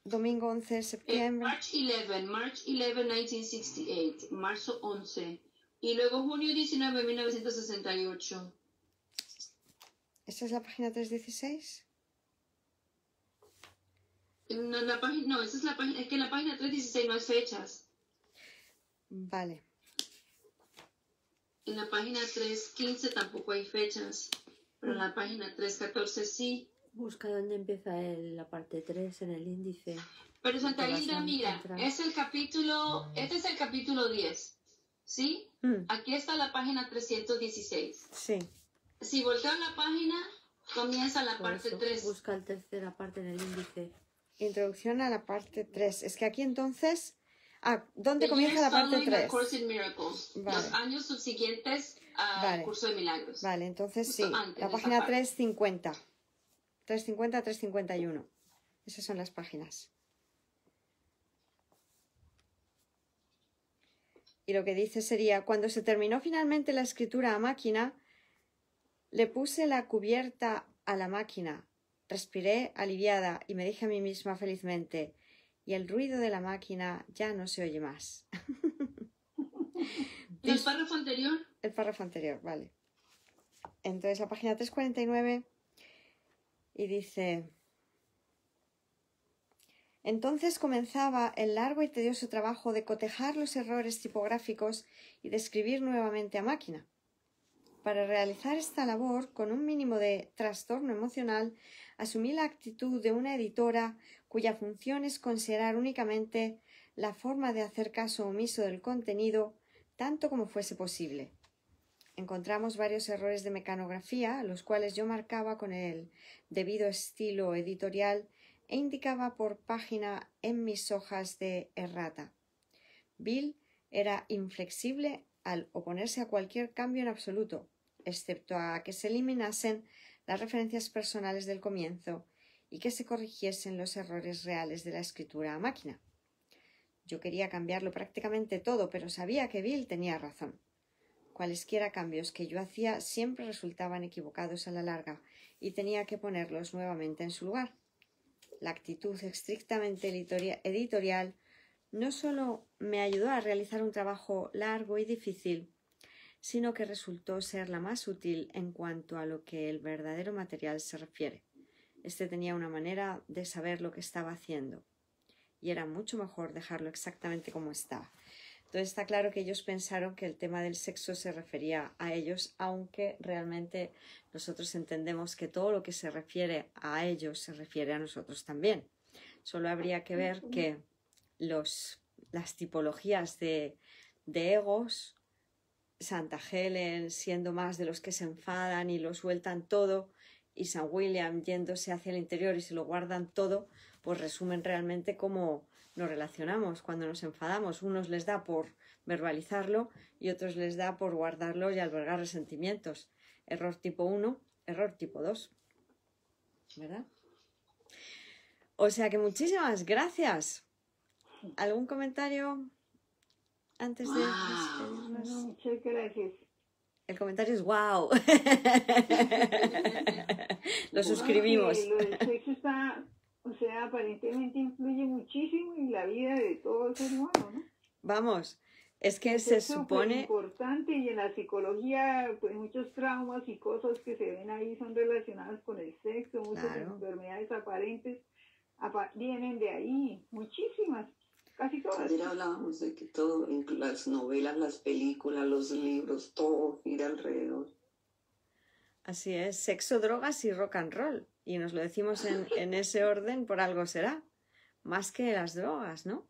Domingo 11 de septiembre. March 11, 1968. Marzo 11. Y luego junio 19, 1968. ¿Esta es la página 316? No, esa es la página. Es que en la página 316 no hay fechas. Vale. En la página 315 tampoco hay fechas. Pero en la página 314 sí. Busca dónde empieza la parte 3 en el índice. Pero Santa Hilda, mira, este es el capítulo 10, ¿sí? Aquí está la página 316. Sí. Si volteas la página, comienza la Por parte eso, 3. busca la tercera parte en el índice. Introducción a la parte 3. Es que aquí entonces... ¿dónde The comienza years la parte following the 3? Course in Miracles. Vale. Los años subsiguientes al Vale. curso de milagros. Vale, entonces sí, Justo antes, la esa página parte. 350. 350 a 351. Esas son las páginas. Y lo que dice sería, cuando se terminó finalmente la escritura a máquina, le puse la cubierta a la máquina, respiré aliviada y me dije a mí misma felizmente, y el ruido de la máquina ya no se oye más. ¿Y el párrafo anterior? El párrafo anterior, vale. Entonces la página 349 y dice... Entonces comenzaba el largo y tedioso trabajo de cotejar los errores tipográficos y de escribir nuevamente a máquina. Para realizar esta labor, con un mínimo de trastorno emocional, asumí la actitud de una editora cuya función es considerar únicamente la forma de hacer caso omiso del contenido, tanto como fuese posible. Encontramos varios errores de mecanografía, los cuales yo marcaba con el debido estilo editorial e indicaba por página en mis hojas de errata. Bill era inflexible al oponerse a cualquier cambio en absoluto, excepto a que se eliminasen las referencias personales del comienzo y que se corrigiesen los errores reales de la escritura a máquina. Yo quería cambiarlo prácticamente todo, pero sabía que Bill tenía razón. Cualesquiera cambios que yo hacía siempre resultaban equivocados a la larga y tenía que ponerlos nuevamente en su lugar. La actitud estrictamente editorial no solo me ayudó a realizar un trabajo largo y difícil, sino que resultó ser la más útil en cuanto a lo que el verdadero material se refiere. Este tenía una manera de saber lo que estaba haciendo, y era mucho mejor dejarlo exactamente como estaba. Entonces está claro que ellos pensaron que el tema del sexo se refería a ellos, aunque realmente nosotros entendemos que todo lo que se refiere a ellos se refiere a nosotros también. Solo habría que ver que las tipologías de egos, Santa Helen siendo más de los que se enfadan y lo sueltan todo, y San William yéndose hacia el interior y se lo guardan todo, pues resumen realmente cómo nos relacionamos cuando nos enfadamos. Unos les da por verbalizarlo y otros les da por guardarlo y albergar resentimientos. Error tipo 1, error tipo 2. ¿Verdad? O sea que muchísimas gracias. ¿Algún comentario antes de despedirnos? No, muchas gracias. El comentario es wow. Lo suscribimos. Lo del sexo está, o sea, aparentemente influye muchísimo en la vida de todo ser humano, ¿no? Vamos, es que El se sexo, supone... pues, importante, y en la psicología, pues muchos traumas y cosas que se ven ahí son relacionadas con el sexo, muchas Claro. enfermedades aparentes vienen de ahí, muchísimas, casi todas. Ayer hablábamos de que todo, las novelas, las películas, los libros, todo gira alrededor. Así es, sexo, drogas y rock and roll. Y nos lo decimos en ese orden, por algo será. Más que las drogas, ¿no?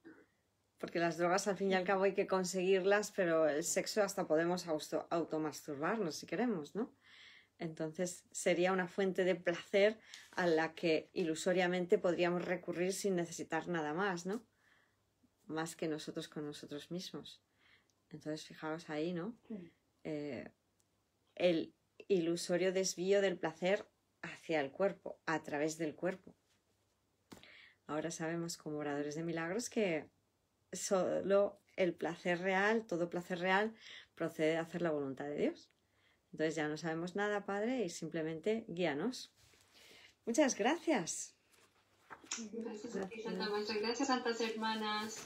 Porque las drogas al fin y al cabo hay que conseguirlas, pero el sexo hasta podemos automasturbarnos si queremos, ¿no? Entonces sería una fuente de placer a la que ilusoriamente podríamos recurrir sin necesitar nada más, ¿no? Más que nosotros con nosotros mismos. Entonces fijaos ahí, ¿no? Sí. El ilusorio desvío del placer hacia el cuerpo, a través del cuerpo. Ahora sabemos como oradores de milagros que solo el placer real, todo placer real, procede de hacer la voluntad de Dios. Entonces ya no sabemos nada, Padre, y simplemente guíanos. Muchas gracias. Gracias a ti, Santa Maestra. Gracias, santas hermanas.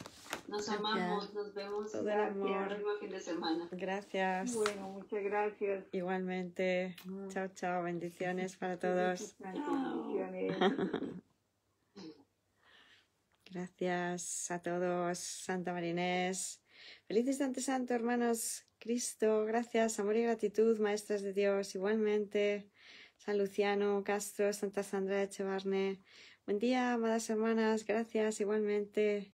Nos Gracias. amamos. Nos vemos Todo el el amor. próximo fin de semana. Gracias. Bueno, muchas gracias. Igualmente. Chao, chao. Bendiciones para todos. Bendiciones. Gracias a todos. Santa María Inés. Feliz instante santo, hermanos. Cristo, gracias, amor y gratitud, maestras de Dios, igualmente. San Luciano Castro, Santa Sandra Echevarne. Buen día, amadas hermanas, gracias, igualmente.